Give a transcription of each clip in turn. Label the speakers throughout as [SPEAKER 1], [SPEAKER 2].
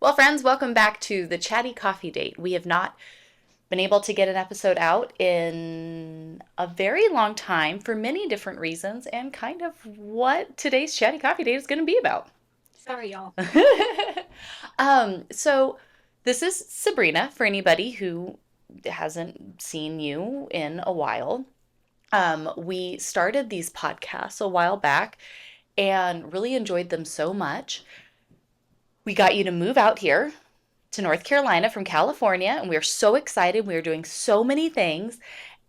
[SPEAKER 1] Well, friends, welcome back to the Chatty Coffee Date. We have not been able to get an episode out in a very long time for many different reasons, and kind of what today's Chatty Coffee Date is going to be about.
[SPEAKER 2] Sorry, y'all.
[SPEAKER 1] So this is Sabrina for anybody who hasn't seen you in a while. We started these podcasts a while back and really enjoyed them so much. We got you to move out here to North Carolina from California, and we were so excited. We were doing so many things.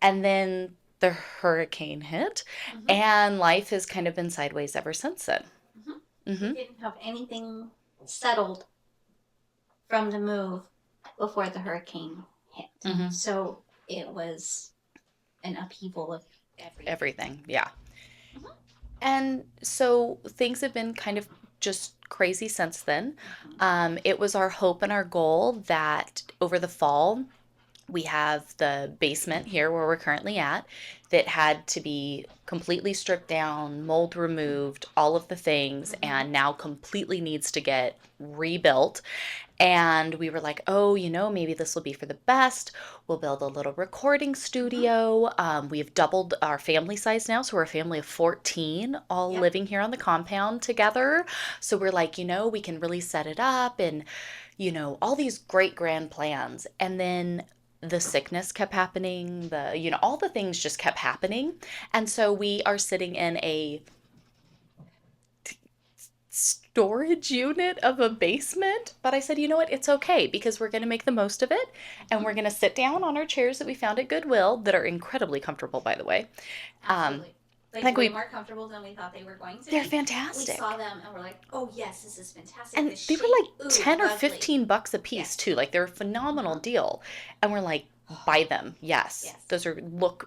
[SPEAKER 1] And then the hurricane hit,
[SPEAKER 2] hmm
[SPEAKER 1] and life has kind of been sideways ever since then.
[SPEAKER 2] hmm We
[SPEAKER 1] Hmm.
[SPEAKER 2] didn't have anything settled from the move before the hurricane hit.
[SPEAKER 1] Hmm.
[SPEAKER 2] So it was an upheaval of everything.
[SPEAKER 1] Everything, yeah.
[SPEAKER 2] hmm
[SPEAKER 1] And so things have been kind of just crazy since then.
[SPEAKER 2] hmm
[SPEAKER 1] It was our hope and our goal that over the fall, we have the basement here where we're currently at that had to be completely stripped down, mold removed, all of the things,
[SPEAKER 2] hmm
[SPEAKER 1] and now completely needs to get rebuilt. And we were like, oh, maybe this will be for the best. We'll build a little recording
[SPEAKER 2] hmm
[SPEAKER 1] studio. We've doubled our family size now. So we're a family of 14, all
[SPEAKER 2] Yep.
[SPEAKER 1] living here on the compound together. So we're like, we can really set it up and, all these great grand plans. And then the sickness kept happening, all the things just kept happening. And so we are sitting in a storage unit of a basement. But I said, you know what? It's okay because we're going to make the most of it. And
[SPEAKER 2] hmm
[SPEAKER 1] we're going to sit down on our chairs that we found at Goodwill that are incredibly comfortable, by the way. Um,
[SPEAKER 2] Absolutely.
[SPEAKER 1] I
[SPEAKER 2] Like
[SPEAKER 1] think
[SPEAKER 2] way
[SPEAKER 1] we,
[SPEAKER 2] more comfortable than we thought they were going to
[SPEAKER 1] they're
[SPEAKER 2] be. We saw
[SPEAKER 1] fantastic.
[SPEAKER 2] them and we're like, oh yes, this is fantastic.
[SPEAKER 1] And
[SPEAKER 2] The
[SPEAKER 1] they were
[SPEAKER 2] shape,
[SPEAKER 1] like
[SPEAKER 2] ooh,
[SPEAKER 1] 10 or
[SPEAKER 2] lovely.
[SPEAKER 1] 15 bucks a piece
[SPEAKER 2] Yes.
[SPEAKER 1] too. Like they're a phenomenal
[SPEAKER 2] hmm
[SPEAKER 1] deal. And we're like, buy them. Yes.
[SPEAKER 2] Yes.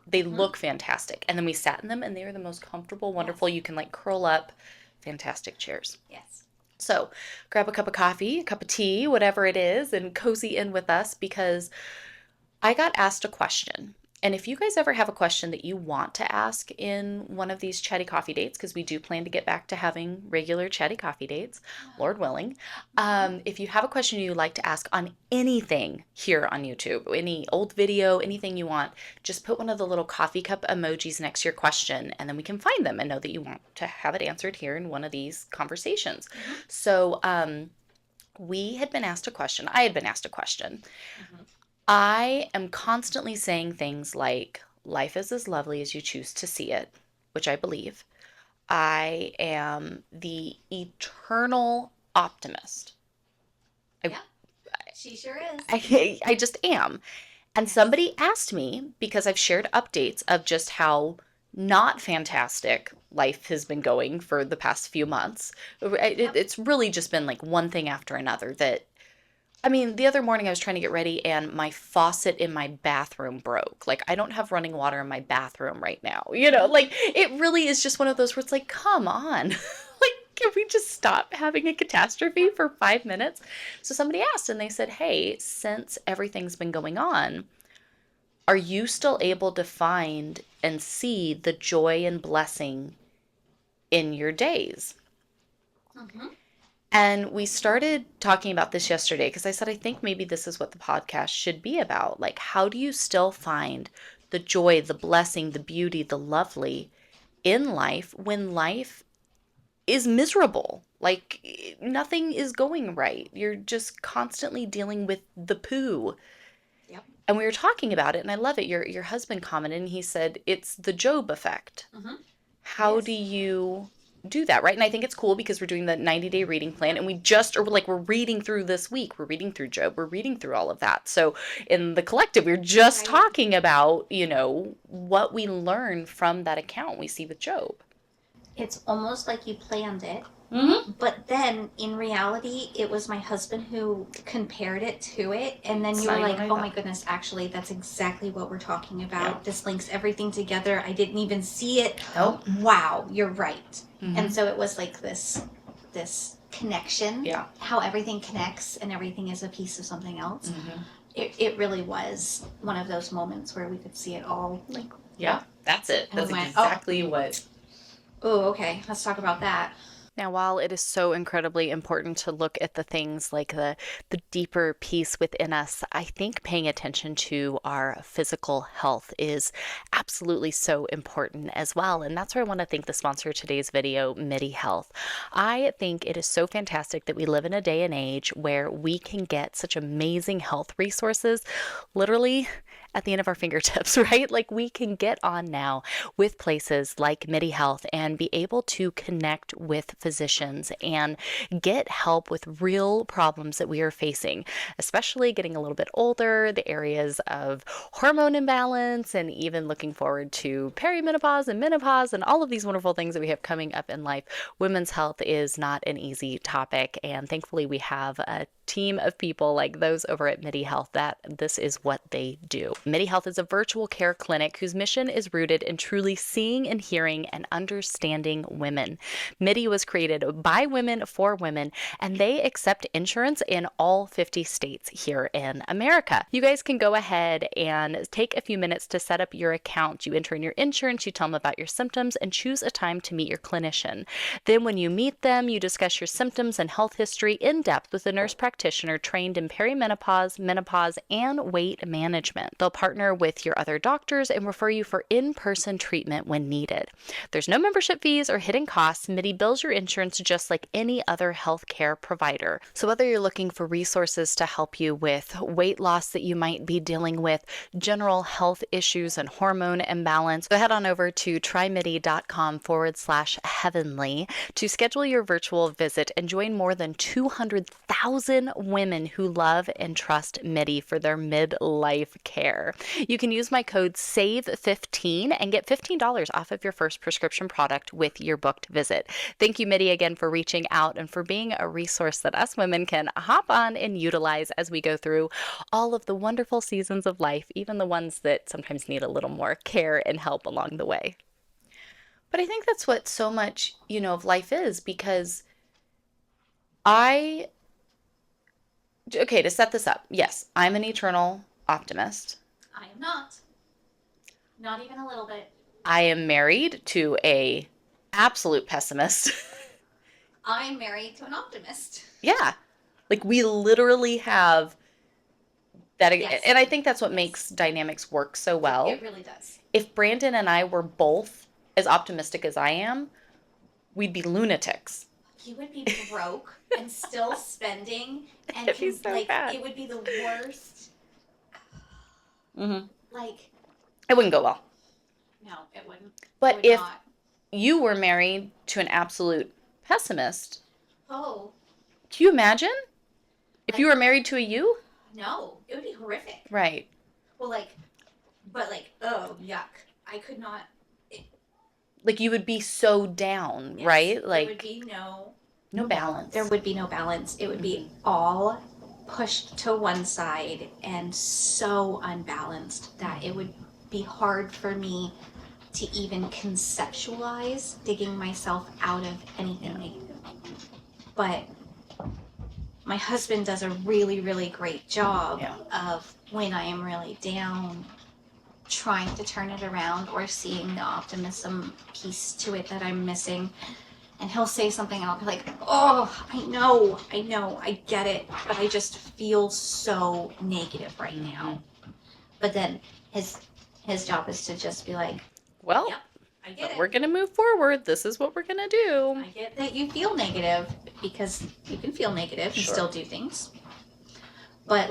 [SPEAKER 1] They
[SPEAKER 2] hmm
[SPEAKER 1] look fantastic. And then we sat in them and they were the most comfortable, wonderful.
[SPEAKER 2] Yes.
[SPEAKER 1] You can like curl up, fantastic chairs.
[SPEAKER 2] Yes.
[SPEAKER 1] So grab a cup of coffee, a cup of tea, whatever it is, and cozy in with us because I got asked a question. And if you guys ever have a question that you want to ask in one of these chatty coffee dates, because we do plan to get back to having regular chatty coffee dates, Lord willing,
[SPEAKER 2] hmm
[SPEAKER 1] if you have a question you'd like to ask on anything here on YouTube, any old video, anything you want, just put one of the little coffee cup emojis next to your question, and then we can find them and know that you want to have it answered here in one of these conversations.
[SPEAKER 2] hmm
[SPEAKER 1] So, we had been asked a question. I had been asked a question.
[SPEAKER 2] hmm
[SPEAKER 1] I am constantly saying things like, life is as lovely as you choose to see it, which I believe. I am the eternal optimist. I,
[SPEAKER 2] Yeah, she sure is.
[SPEAKER 1] I just am. And
[SPEAKER 2] Yes.
[SPEAKER 1] somebody asked me, because I've shared updates of just how not fantastic life has been going for the past few months.
[SPEAKER 2] Yep.
[SPEAKER 1] It's really just been like one thing after another that I mean, the other morning I was trying to get ready and my faucet in my bathroom broke. Like, I don't have running water in my bathroom right now.
[SPEAKER 2] hmm
[SPEAKER 1] Like, it really is just one of those where it's like, come on. Like, can we just stop having a catastrophe
[SPEAKER 2] Yep.
[SPEAKER 1] for 5 minutes? So somebody asked and they said, hey, since everything's been going on, are you still able to find and see the joy and blessing in your days?
[SPEAKER 2] hmm
[SPEAKER 1] And we started talking about this yesterday because I said, I think maybe this is what the podcast should be about. Like, how do you still find the joy, the blessing, the beauty, the lovely in life when life is miserable? Like, nothing is going right. You're just constantly dealing with the poo.
[SPEAKER 2] Yep.
[SPEAKER 1] And we were talking about it, and I love it. Your husband commented, and he said, it's the Job effect.
[SPEAKER 2] hmm It
[SPEAKER 1] How do
[SPEAKER 2] is.
[SPEAKER 1] you do that, right? And I think it's cool because we're doing the 90-day reading plan and we just or like we're reading through this week. We're reading through Job. We're reading through all of that. So in the collective, we're just
[SPEAKER 2] Right.
[SPEAKER 1] talking about, what we learn from that account we see with Job.
[SPEAKER 2] It's almost like you planned it.
[SPEAKER 1] Mm-hmm.
[SPEAKER 2] But then in reality, it was my husband who compared it to it. And then
[SPEAKER 1] It's
[SPEAKER 2] you
[SPEAKER 1] not
[SPEAKER 2] were
[SPEAKER 1] even
[SPEAKER 2] like,
[SPEAKER 1] what I
[SPEAKER 2] oh my
[SPEAKER 1] thought.
[SPEAKER 2] goodness, actually, that's exactly what we're talking
[SPEAKER 1] Yeah.
[SPEAKER 2] about. This links everything together. I didn't even see it.
[SPEAKER 1] Nope.
[SPEAKER 2] Wow, you're right.
[SPEAKER 1] Mm-hmm.
[SPEAKER 2] And so it was like this connection,
[SPEAKER 1] Yeah.
[SPEAKER 2] how everything connects and everything is a piece of something else.
[SPEAKER 1] Mm-hmm.
[SPEAKER 2] It really was one of those moments where we could see it all like,
[SPEAKER 1] Yeah. That's it.
[SPEAKER 2] and
[SPEAKER 1] That's
[SPEAKER 2] we went, oh,
[SPEAKER 1] exactly what.
[SPEAKER 2] oh, okay, let's talk about that.
[SPEAKER 1] Now, while it is so incredibly important to look at the things like the deeper piece within us, I think paying attention to our physical health is absolutely so important as well. And that's where I want to thank the sponsor of today's video, MIDI Health. I think it is so fantastic that we live in a day and age where we can get such amazing health resources literally at the end of our fingertips, right? Like we can get on now with places like MIDI Health and be able to connect with physicians and get help with real problems that we are facing, especially getting a little bit older, the areas of hormone imbalance, and even looking forward to perimenopause and menopause and all of these wonderful things that we have coming up in life. Women's health is not an easy topic, and thankfully we have a team of people like those over at MIDI Health that this is what they do. MIDI Health is a virtual care clinic whose mission is rooted in truly seeing and hearing and understanding women. MIDI was created by women for women, and they accept insurance in all 50 states here in America. You guys can go ahead and take a few minutes to set up your account. You enter in your insurance, you tell them about your symptoms, and choose a time to meet your clinician. Then when you meet them, you discuss your symptoms and health history in depth with a nurse practitioner trained in perimenopause, menopause, and weight management. They'll partner with your other doctors and refer you for in-person treatment when needed. There's no membership fees or hidden costs. MIDI bills your insurance just like any other healthcare provider. So whether you're looking for resources to help you with weight loss that you might be dealing with, general health issues and hormone imbalance, go head on over to trymidi.com/heavenly to schedule your virtual visit and join more than 200,000 women who love and trust MIDI for their midlife care. You can use my code SAVE15 and get $15 off of your first prescription product with your booked visit. Thank you, MIDI, again for reaching out and for being a resource that us women can hop on and utilize as we go through all of the wonderful seasons of life, even the ones that sometimes need a little more care and help along the way. But I think that's what so much, of life is, because okay, to set this up, yes, I'm an eternal optimist.
[SPEAKER 2] I am not. Not even a little bit.
[SPEAKER 1] I am married to a absolute pessimist.
[SPEAKER 2] I am married to an optimist.
[SPEAKER 1] Yeah. Like we literally have that. Yes. And I think that's what makes dynamics work so well.
[SPEAKER 2] It really does.
[SPEAKER 1] If Brandon and I were both as optimistic as I am, we'd be lunatics.
[SPEAKER 2] You would be broke and still spending, and
[SPEAKER 1] It'd be so bad.
[SPEAKER 2] It would be the worst.
[SPEAKER 1] Mm-hmm.
[SPEAKER 2] Like,
[SPEAKER 1] it wouldn't go well.
[SPEAKER 2] No, it wouldn't.
[SPEAKER 1] But if you were married to an absolute pessimist,
[SPEAKER 2] can
[SPEAKER 1] you imagine if you were married to a you?
[SPEAKER 2] No, it would be horrific.
[SPEAKER 1] Right.
[SPEAKER 2] Well, oh, yuck! I could not.
[SPEAKER 1] Like you would be so down,
[SPEAKER 2] yes,
[SPEAKER 1] right? Like
[SPEAKER 2] there would be no
[SPEAKER 1] balance.
[SPEAKER 2] There would be no balance. It would be all pushed to one side and so unbalanced that it would be hard for me to even conceptualize digging myself out of anything negative. But my husband does a really, really great job of when I am really down, trying to turn it around or seeing the optimism piece to it that I'm missing. And he'll say something and I'll be like, oh, I know, I get it, but I just feel so negative right now. But then his job is to just be like, well, yep, I get it.
[SPEAKER 1] We're going to move forward. This is what we're going to do.
[SPEAKER 2] I get that you feel negative because you can feel negative and still do things. But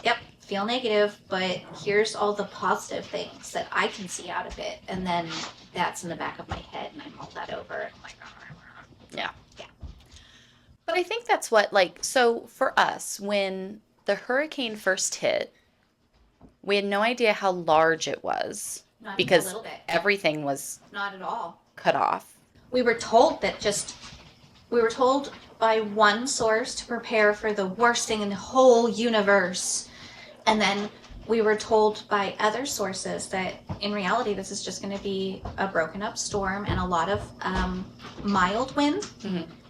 [SPEAKER 2] yep, feel negative, but here's all the positive things that I can see out of it. And then that's in the back of my head and I mull that over and I'm like,
[SPEAKER 1] yeah. But I think that's what, so for us, when the hurricane first hit, we had no idea how large it was.
[SPEAKER 2] Not
[SPEAKER 1] because
[SPEAKER 2] even a little bit.
[SPEAKER 1] Everything was
[SPEAKER 2] not at all
[SPEAKER 1] cut off.
[SPEAKER 2] We were told by one source to prepare for the worst thing in the whole universe. And then we were told by other sources that in reality this is just going to be a broken up storm and a lot of mild wind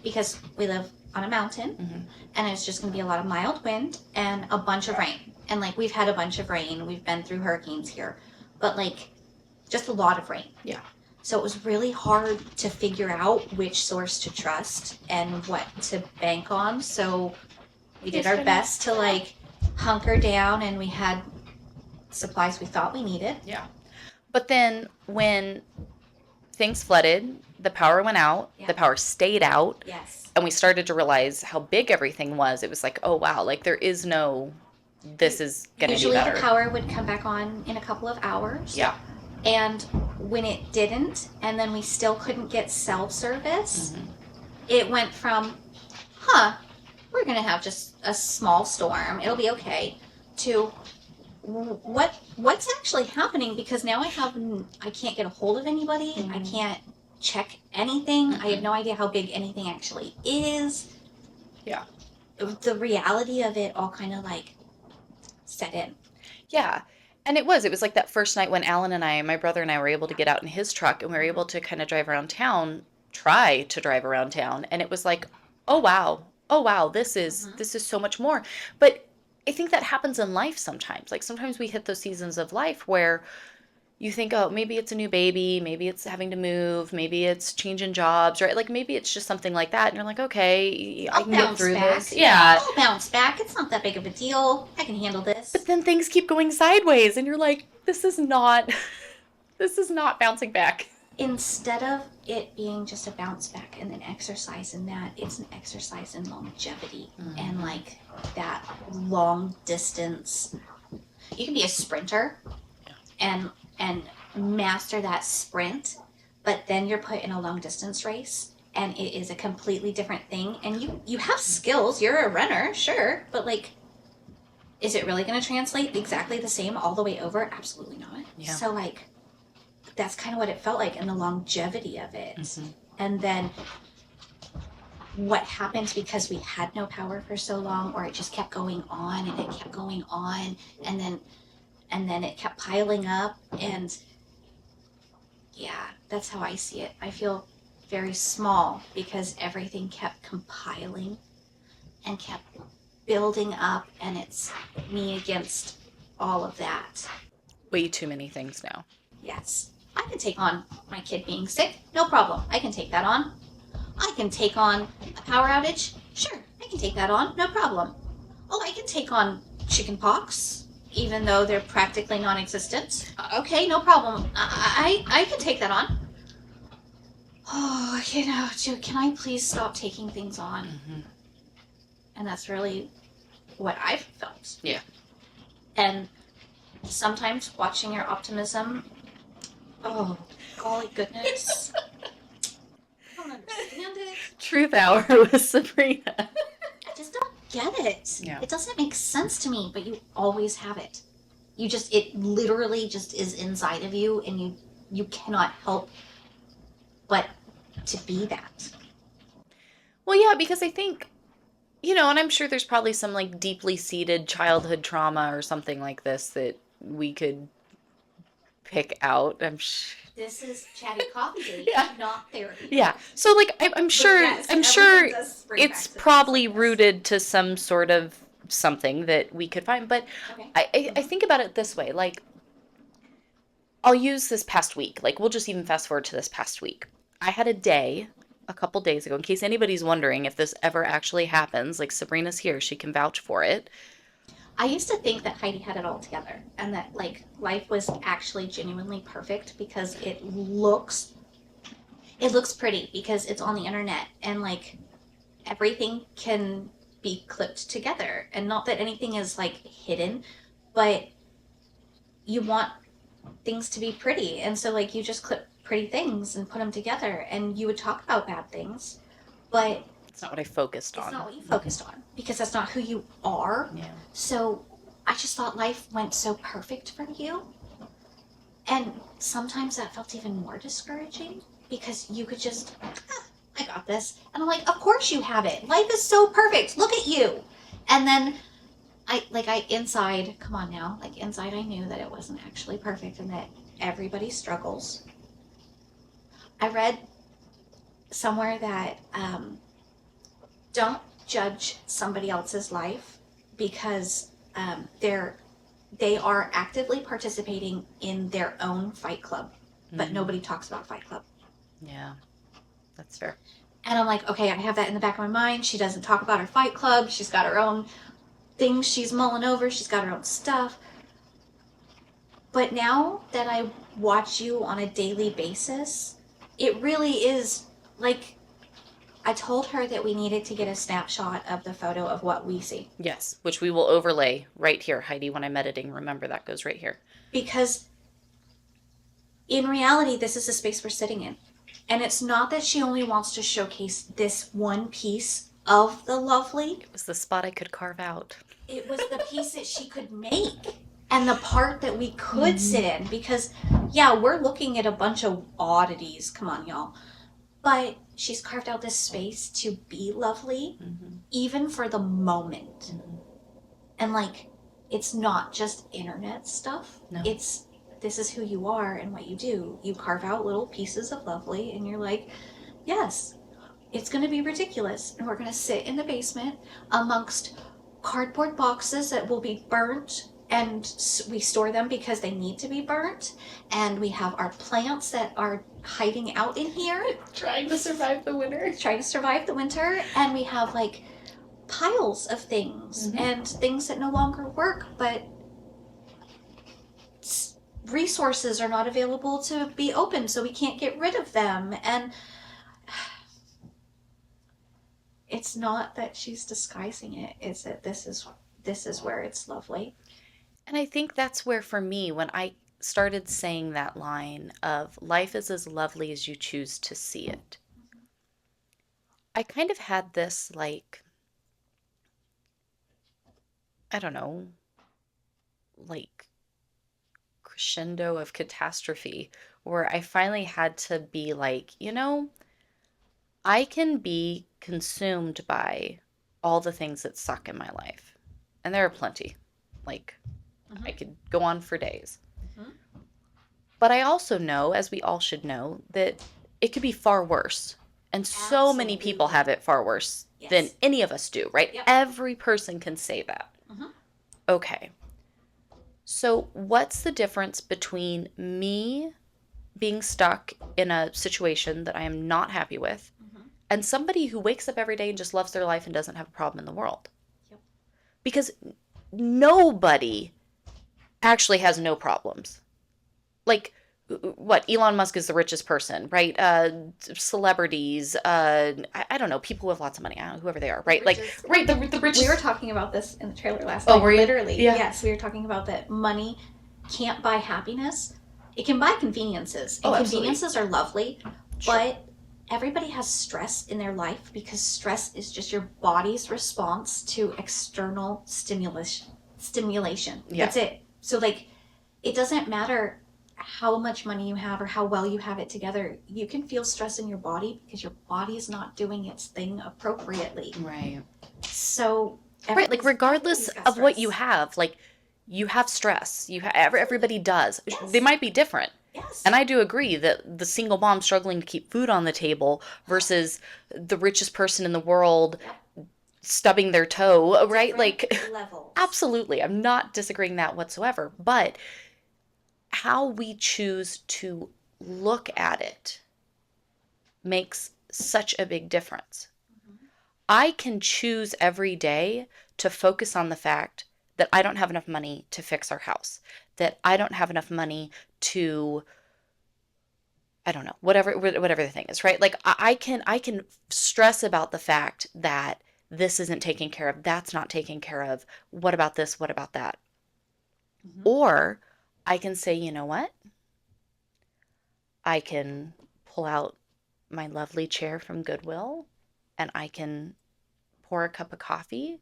[SPEAKER 2] because we live on a mountain and it's just going to be a lot of mild wind and a bunch of rain. And we've had a bunch of rain. We've been through hurricanes here, but just a lot of rain.
[SPEAKER 1] Yeah.
[SPEAKER 2] So it was really hard to figure out which source to trust and what to bank on. So we did our best to like hunker down, and we had supplies we thought we needed.
[SPEAKER 1] Yeah. But then when things flooded, the power went out,
[SPEAKER 2] Yeah.
[SPEAKER 1] the power stayed out,
[SPEAKER 2] Yes.
[SPEAKER 1] and we started to realize how big everything was. It was like, oh wow, like there is no, this is going to be
[SPEAKER 2] Usually
[SPEAKER 1] better.
[SPEAKER 2] the power would come back on in a couple of hours.
[SPEAKER 1] Yeah.
[SPEAKER 2] And when it didn't, and then we still couldn't get cell service, it went from, we're going to have just a small storm, it'll be okay, to what's actually happening, because now I can't get a hold of anybody, I can't check anything, I have no idea how big anything actually is.
[SPEAKER 1] Yeah.
[SPEAKER 2] The reality of it all kind of like set in.
[SPEAKER 1] Yeah. And it was like that first night when Alan and I, my brother and I, were able to get out in his truck, and we were able to kind of drive around town, try to drive around town. And it was like, oh wow, this is so much more. But I think that happens in life sometimes. Like sometimes we hit those seasons of life where you think, oh, maybe it's a new baby, maybe it's having to move, maybe it's changing jobs, right? Like maybe it's just something like that. And you're like, okay, I can get through this. Yeah.
[SPEAKER 2] I'll bounce back. It's not that big of a deal. I can handle this.
[SPEAKER 1] But then things keep going sideways, and you're like, this is not bouncing back.
[SPEAKER 2] Instead of it being just a bounce back and an exercise in that, it's an exercise in longevity and like that long distance. You can be a sprinter and master that sprint, but then you're put in a long distance race and it is a completely different thing. And you have skills, you're a runner, sure, but like, is it really going to translate exactly the same all the way over? Absolutely not.
[SPEAKER 1] Yeah.
[SPEAKER 2] So like, that's kind of what it felt like, and the longevity of it. And then what happens because we had no power for so long, or it just kept going on and it kept going on, and then it kept piling up. And yeah, that's how I see it. I feel very small because everything kept compiling and kept building up, and it's me against all of that.
[SPEAKER 1] Way too many things now.
[SPEAKER 2] Yes. I can take on my kid being sick, no problem. I can take that on. I can take on a power outage, sure, I can take that on, no problem. Oh, I can take on chicken pox, even though they're practically non-existent. Okay, no problem. I can take that on. Oh, can I please stop taking things on? And that's really what I've felt.
[SPEAKER 1] Yeah.
[SPEAKER 2] And sometimes watching your optimism, oh, golly goodness. I don't understand it.
[SPEAKER 1] Truth hour with Sabrina.
[SPEAKER 2] I just don't get it.
[SPEAKER 1] Yeah.
[SPEAKER 2] It doesn't make sense to me, but you always have it. It literally just is inside of you, and you cannot help but to be that.
[SPEAKER 1] Well, yeah, because I think, and I'm sure there's probably some like deeply seated childhood trauma or something like this that we could pick out.
[SPEAKER 2] This is chatty coffee date, not therapy.
[SPEAKER 1] Yeah. So like I'm sure it's probably rooted to some sort of something that we could find. But I think about it this way, like I'll use this past week. Like we'll just even fast forward to this past week. I had a day a couple days ago, in case anybody's wondering if this ever actually happens, like Sabrina's here, she can vouch for it.
[SPEAKER 2] I used to think that Heidi had it all together and that like life was actually genuinely perfect because it looks pretty because it's on the internet and like everything can be clipped together, and not that anything is like hidden, but you want things to be pretty, and so like you just clip pretty things and put them together, and you would talk about bad things, but
[SPEAKER 1] it's not what I focused on.
[SPEAKER 2] It's not what you focused on because that's not who you are.
[SPEAKER 1] Yeah.
[SPEAKER 2] So I just thought life went so perfect for you. And sometimes that felt even more discouraging because you could just, I got this. And I'm like, of course you have it. Life is so perfect. Look at you. And then inside, come on now, like inside I knew that it wasn't actually perfect and that everybody struggles. I read somewhere that, don't judge somebody else's life because they are actively participating in their own fight club. but nobody talks about Fight Club.
[SPEAKER 1] Yeah, that's fair.
[SPEAKER 2] And I'm like, okay, I have that in the back of my mind. She doesn't talk about her Fight Club. She's got her own things she's mulling over. She's got her own stuff. But now that I watch you on a daily basis, it really is like, I told her that we needed to get a snapshot of the photo of what we see.
[SPEAKER 1] Yes, which we will overlay right here, Heidi, when I'm editing. Remember, that goes right here.
[SPEAKER 2] Because in reality, this is the space we're sitting in. And it's not that she only wants to showcase this one piece of the lovely.
[SPEAKER 1] It was the spot I could carve out.
[SPEAKER 2] It was the piece that she could make and the part that we could sit in. Because, yeah, we're looking at a bunch of oddities. Come on, y'all. But she's carved out this space to be lovely, even for the moment. And, like, it's not just internet stuff.
[SPEAKER 1] No.
[SPEAKER 2] It's, this is who you are and what you do. You carve out little pieces of lovely and you're like, yes, it's going to be ridiculous. And we're going to sit in the basement amongst cardboard boxes that will be burnt, and we store them because they need to be burnt. And we have our plants that are hiding out in here.
[SPEAKER 1] Trying to survive the winter.
[SPEAKER 2] Trying to survive the winter. And we have like piles of things and things that no longer work, but resources are not available to be opened, so we can't get rid of them. And it's not that she's disguising it, it's that this is where it's lovely.
[SPEAKER 1] And I think that's where, for me, when I started saying that line of life is as lovely as you choose to see it, I kind of had this, like, I don't know, like crescendo of catastrophe, where I finally had to be like, I can be consumed by all the things that suck in my life. And there are plenty. Like, I could go on for days. But I also know, as we all should know, that it could be far worse. And so many people have it far worse than any of us do, right? Yep. Every person can say that. Okay. So what's the difference between me being stuck in a situation that I am not happy with and somebody who wakes up every day and just loves their life and doesn't have a problem in the world? Yep. Because nobody actually has no problems. Like, what, Elon Musk is the richest person, right? Celebrities, I don't know, people who have lots of money, I don't know, whoever they are, right? Like, right, the richest.
[SPEAKER 2] We were talking about this in the trailer last night.
[SPEAKER 1] Oh, were you?
[SPEAKER 2] Literally,
[SPEAKER 1] yeah.
[SPEAKER 2] Yes, we were talking about that money can't buy happiness. It can buy conveniences, and conveniences are lovely, but everybody has stress in their life because stress is just your body's response to external stimulation. Yeah. That's it. So, like, it doesn't matter how much money you have or how well you have it together. You can feel stress in your body because your body is not doing its thing appropriately.
[SPEAKER 1] Right.
[SPEAKER 2] So,
[SPEAKER 1] right, like, regardless of what you have, like, you have stress. Everybody does. Yes. They might be different. Yes. And I do agree that the single mom struggling to keep food on the table versus the richest person in the world stubbing their toe, right? Like, levels. Absolutely. I'm not disagreeing that whatsoever. But how we choose to look at it makes such a big difference. I can choose every day to focus on the fact that I don't have enough money to fix our house, that I don't have enough money to, I don't know, whatever the thing is, right? Like, I can stress about the fact that this isn't taken care of, that's not taken care of, what about this, what about that? Or I can say, you know what? I can pull out my lovely chair from Goodwill and I can pour a cup of coffee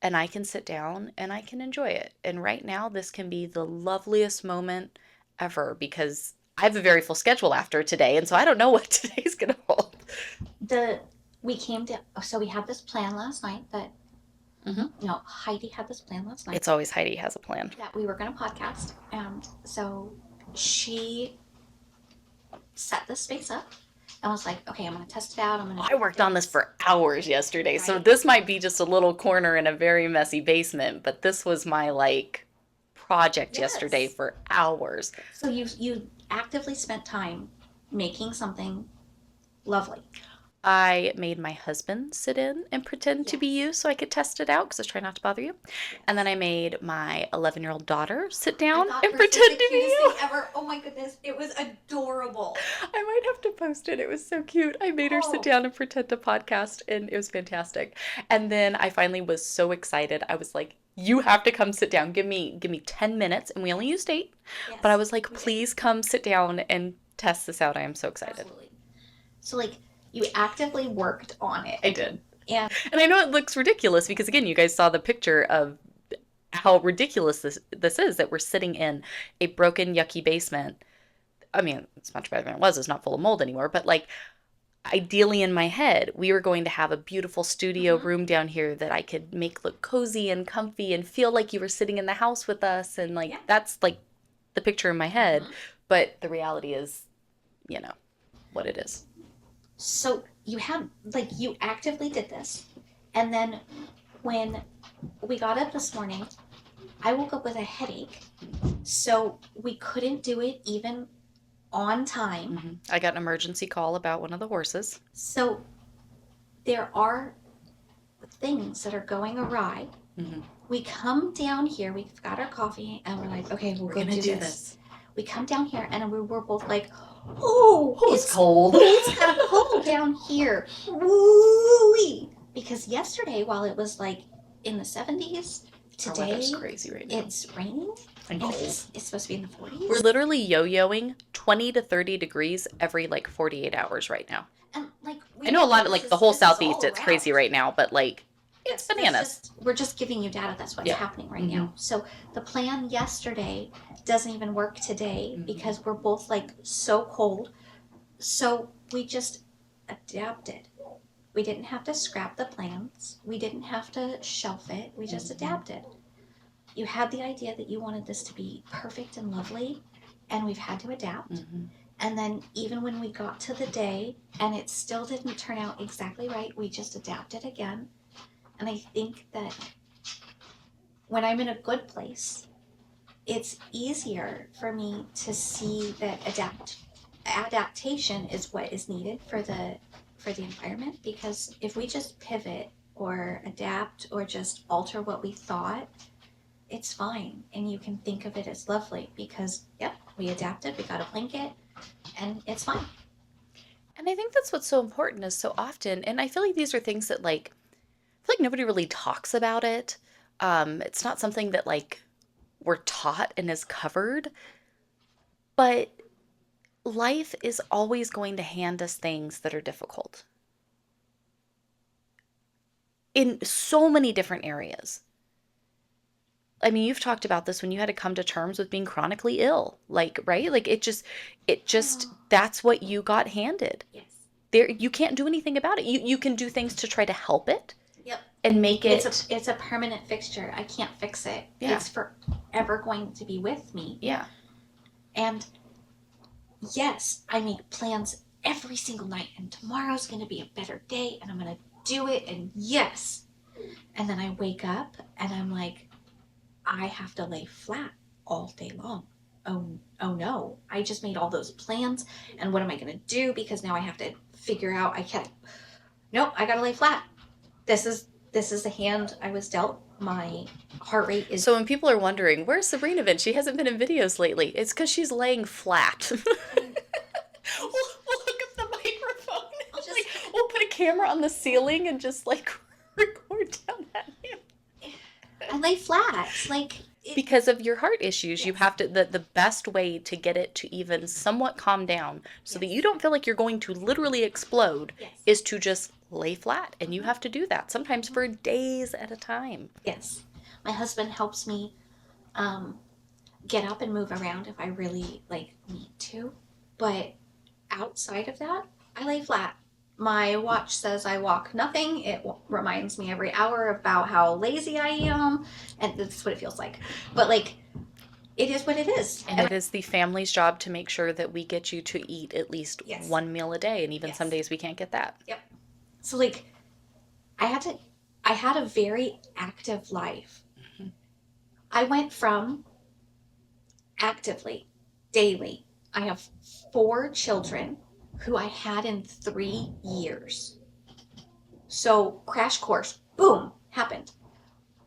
[SPEAKER 1] and I can sit down and I can enjoy it. And right now, this can be the loveliest moment ever because I have a very full schedule after today. And so I don't know what today's going to hold.
[SPEAKER 2] So we had this plan last night that, Heidi had this plan last night.
[SPEAKER 1] It's always Heidi has a plan.
[SPEAKER 2] That we were going to podcast. And so she set this space up. I was like, okay, I'm going to test it out.
[SPEAKER 1] I worked on this for hours yesterday. Right. So this might be just a little corner in a very messy basement, but this was my, like, project yesterday for hours.
[SPEAKER 2] So you actively spent time making something lovely.
[SPEAKER 1] I made my husband sit in and pretend to be
[SPEAKER 2] Yes.
[SPEAKER 1] you so I could test it out because I was trying not to bother you. And then
[SPEAKER 2] Yes.
[SPEAKER 1] I made my 11-year-old daughter sit
[SPEAKER 2] I
[SPEAKER 1] down
[SPEAKER 2] thought
[SPEAKER 1] and
[SPEAKER 2] hers was the
[SPEAKER 1] pretend to be
[SPEAKER 2] cutest thing
[SPEAKER 1] you.
[SPEAKER 2] ever. Oh my goodness, it was adorable.
[SPEAKER 1] I might have to post it. It was so cute. I made her sit
[SPEAKER 2] Oh,
[SPEAKER 1] down and pretend to podcast, and it was fantastic. And then I finally was so excited. I was like, "You have to come sit down. Give me 10 minutes." And we only used 8. But I
[SPEAKER 2] yes,
[SPEAKER 1] was like,
[SPEAKER 2] we did.
[SPEAKER 1] "Please come sit down and test this out. I am so excited."
[SPEAKER 2] Absolutely. So, like, you actively worked on it.
[SPEAKER 1] I did.
[SPEAKER 2] And
[SPEAKER 1] And I know it looks ridiculous because again, you guys saw the picture of how ridiculous this is that we're sitting in a broken yucky basement. I mean, it's much better than it was. It's not full of mold anymore, but like ideally in my head, we were going to have a beautiful studio
[SPEAKER 2] mm-hmm,
[SPEAKER 1] room down here that I could make look cozy and comfy and feel like you were sitting in the house with us. And like,
[SPEAKER 2] yeah.
[SPEAKER 1] that's like the picture in my head.
[SPEAKER 2] Mm-hmm.
[SPEAKER 1] But the reality is, you know, what it is.
[SPEAKER 2] So, you actively did this. And then when we got up this morning, I woke up with a headache. So, we couldn't do it even on time.
[SPEAKER 1] I got an emergency call about one of the horses.
[SPEAKER 2] So, there are things that are going awry.
[SPEAKER 1] Mm-hmm.
[SPEAKER 2] We come down here, we've got our coffee, and we're like, okay, we'll go do this. We come down here, and we were both like, oh,
[SPEAKER 1] It's cold.
[SPEAKER 2] It's kind of cold down here. Woo-wee. Because yesterday, while it was like in the 70s,
[SPEAKER 1] Our
[SPEAKER 2] today
[SPEAKER 1] weather's crazy right now.
[SPEAKER 2] it's raining
[SPEAKER 1] And
[SPEAKER 2] and
[SPEAKER 1] cold.
[SPEAKER 2] it's supposed to be in the 40s.
[SPEAKER 1] We're literally yo-yoing 20 to 30 degrees every like 48 hours right now.
[SPEAKER 2] And like
[SPEAKER 1] I know a lot of like the whole southeast it's crazy right now, but like it's bananas.
[SPEAKER 2] We're just giving you data. That's what's
[SPEAKER 1] Yeah.
[SPEAKER 2] happening right now. So the plan yesterday doesn't even work today because we're both like so cold. So we just adapted. We didn't have to scrap the plans. We didn't have to shelf it. We just adapted. You had the idea that you wanted this to be perfect and lovely, and we've had to adapt. And then even when we got to the day and it still didn't turn out exactly right, we just adapted again. And I think that when I'm in a good place, it's easier for me to see that adaptation is what is needed for the environment, because if we just pivot or adapt or just alter what we thought, it's fine and you can think of it as lovely because yep, we adapted, we got a blanket, and it's fine.
[SPEAKER 1] And I think that's what's so important is so often, and I feel like these are things that like I feel like nobody really talks about it. It's not something that like we're taught and is covered, but life is always going to hand us things that are difficult in so many different areas. I mean, you've talked about this when you had to come to terms with being chronically ill, like, right? Like it just that's what you got handed.
[SPEAKER 2] Yes.
[SPEAKER 1] There you can't do anything about it. You can do things to try to help it.
[SPEAKER 2] Yep.
[SPEAKER 1] And make it
[SPEAKER 2] it's a permanent fixture. I can't fix it.
[SPEAKER 1] Yeah.
[SPEAKER 2] It's forever going to be with me.
[SPEAKER 1] Yeah.
[SPEAKER 2] And yes, I make plans every single night and tomorrow's going to be a better day and I'm going to do it and yes. And then I wake up and I'm like, I have to lay flat all day long. Oh no, I just made all those plans and what am I going to do, because now I have to figure out nope, I got to lay flat. This is the hand I was dealt. My heart rate is
[SPEAKER 1] So when people are wondering, where's Sabrina been? She hasn't been in videos lately. It's because she's laying flat. We'll hook up the microphone. We'll put a camera on the ceiling and just like record down at him.
[SPEAKER 2] I lay flat.
[SPEAKER 1] Because of your heart issues, you
[SPEAKER 2] Yes.
[SPEAKER 1] have to the best way to get it to even somewhat calm down so that
[SPEAKER 2] Yes.
[SPEAKER 1] you don't feel like you're going to literally explode
[SPEAKER 2] Yes.
[SPEAKER 1] is to just lay flat. And you have to do that sometimes for days at a time.
[SPEAKER 2] Yes. My husband helps me get up and move around if I really need to. But outside of that, I lay flat. My watch says I walk nothing. It reminds me every hour about how lazy I am, and that's what it feels like. But it is what it is.
[SPEAKER 1] And it is the family's job to make sure that we get you to eat at least
[SPEAKER 2] Yes.
[SPEAKER 1] one meal a day, and even
[SPEAKER 2] Yes.
[SPEAKER 1] some days we can't get that.
[SPEAKER 2] Yep. So I had a very active life. I went from actively, daily, I have 4 children who I had in 3 years. So, crash course, boom, happened.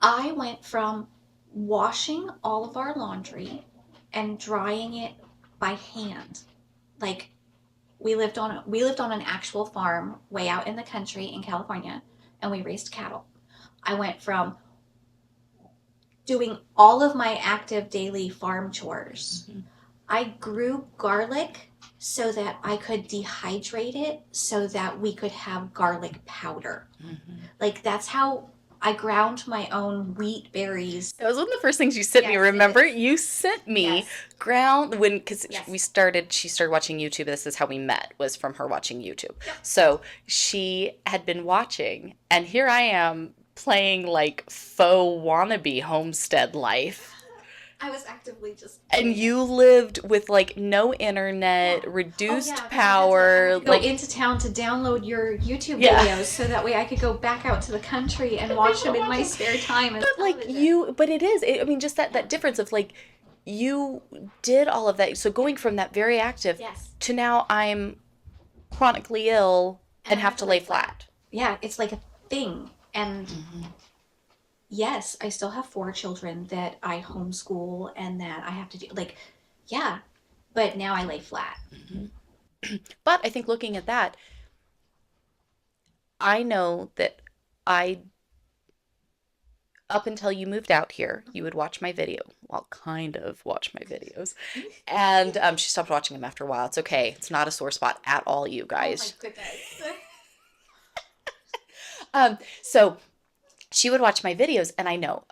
[SPEAKER 2] I went from washing all of our laundry and drying it by hand. Like we lived on an actual farm way out in the country in California, and we raised cattle. I went from doing all of my active daily farm chores.
[SPEAKER 1] Mm-hmm.
[SPEAKER 2] I grew garlic so that I could dehydrate it so that we could have garlic powder.
[SPEAKER 1] Mm-hmm.
[SPEAKER 2] Like that's how I ground my own wheat berries.
[SPEAKER 1] That was one of the first things you sent me.
[SPEAKER 2] Yes, it
[SPEAKER 1] Remember,
[SPEAKER 2] is.
[SPEAKER 1] you sent me
[SPEAKER 2] Yes.
[SPEAKER 1] ground when because
[SPEAKER 2] Yes.
[SPEAKER 1] she started watching YouTube. This is how we met, was from her watching YouTube.
[SPEAKER 2] Yep.
[SPEAKER 1] So she had been watching, and here I am playing like faux wannabe homestead life.
[SPEAKER 2] I was actively just
[SPEAKER 1] And
[SPEAKER 2] doing it.
[SPEAKER 1] you lived with like no
[SPEAKER 2] Yeah.
[SPEAKER 1] internet,
[SPEAKER 2] Oh yeah,
[SPEAKER 1] reduced
[SPEAKER 2] because I
[SPEAKER 1] power,
[SPEAKER 2] had to go
[SPEAKER 1] like
[SPEAKER 2] into town to download your YouTube
[SPEAKER 1] yeah.
[SPEAKER 2] videos so that way I could go back out to the country and watch them in my spare time as
[SPEAKER 1] But like
[SPEAKER 2] television.
[SPEAKER 1] you, but it is. I mean, just that difference of like you did all of that. So going from that very active
[SPEAKER 2] Yes.
[SPEAKER 1] to now I'm chronically ill
[SPEAKER 2] And
[SPEAKER 1] and
[SPEAKER 2] I
[SPEAKER 1] have
[SPEAKER 2] have
[SPEAKER 1] to
[SPEAKER 2] to
[SPEAKER 1] lay
[SPEAKER 2] lay
[SPEAKER 1] flat.
[SPEAKER 2] Yeah, it's like a thing. And
[SPEAKER 1] Mm-hmm.
[SPEAKER 2] yes, I still have 4 children that I homeschool and that I have to do. Like, yeah, but now I lay flat.
[SPEAKER 1] Mm-hmm. But I think looking at that, I know that I up until you moved out here, you would watch my video. Well, kind of watch my videos. And she stopped watching them after a while. It's okay. It's not a sore spot at all, you
[SPEAKER 2] Oh my
[SPEAKER 1] guys.
[SPEAKER 2] goodness.
[SPEAKER 1] So she would watch my videos, and I know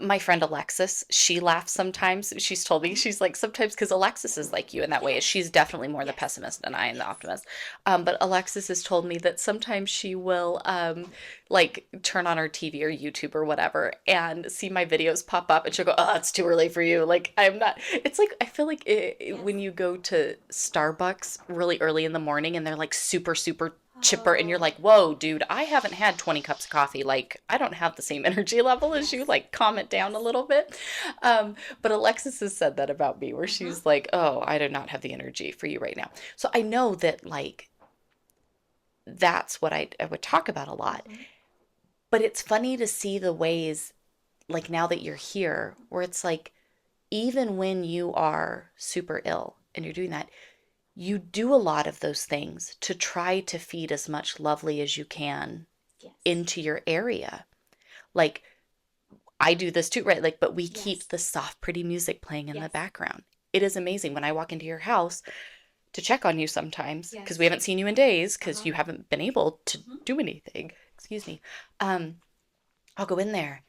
[SPEAKER 1] my friend Alexis, she laughs sometimes. She's told me, she's like, sometimes, because Alexis is like you in that way.
[SPEAKER 2] Yes.
[SPEAKER 1] She's definitely more the
[SPEAKER 2] Yes.
[SPEAKER 1] pessimist and I am the
[SPEAKER 2] Yes.
[SPEAKER 1] optimist. But Alexis has told me that sometimes she will like turn on her TV or YouTube or whatever and see my videos pop up, and she'll go, oh, it's too early for you. Like, I'm not, it's like, I feel like
[SPEAKER 2] Yes.
[SPEAKER 1] when you go to Starbucks really early in the morning and they're like super, super chipper, and you're
[SPEAKER 2] Oh,
[SPEAKER 1] like, whoa, dude, I haven't had 20 cups of coffee. Like, I don't have the same energy level as you.
[SPEAKER 2] yes.
[SPEAKER 1] Like, calm it down a
[SPEAKER 2] Yes.
[SPEAKER 1] little bit. But Alexis has said that about me, where
[SPEAKER 2] Mm-hmm.
[SPEAKER 1] she's like, oh, I do not have the energy for you right now. So I know that, like, that's what I would talk about a lot.
[SPEAKER 2] Mm-hmm.
[SPEAKER 1] But it's funny to see the ways, like, now that you're here, where it's like, even when you are super ill and you're doing that, you do a lot of those things to try to feed as much lovely as you can
[SPEAKER 2] Yes.
[SPEAKER 1] into your area. Like, I do this too, right? Like, but we keep
[SPEAKER 2] Yes.
[SPEAKER 1] the soft, pretty music playing in the
[SPEAKER 2] Yes.
[SPEAKER 1] background. It is amazing when I walk into your house to check on you sometimes, because we
[SPEAKER 2] Yes.
[SPEAKER 1] haven't seen you in days because
[SPEAKER 2] Uh-huh.
[SPEAKER 1] you haven't been able to
[SPEAKER 2] Mm-hmm.
[SPEAKER 1] do anything. Excuse me. Um, I'll go in there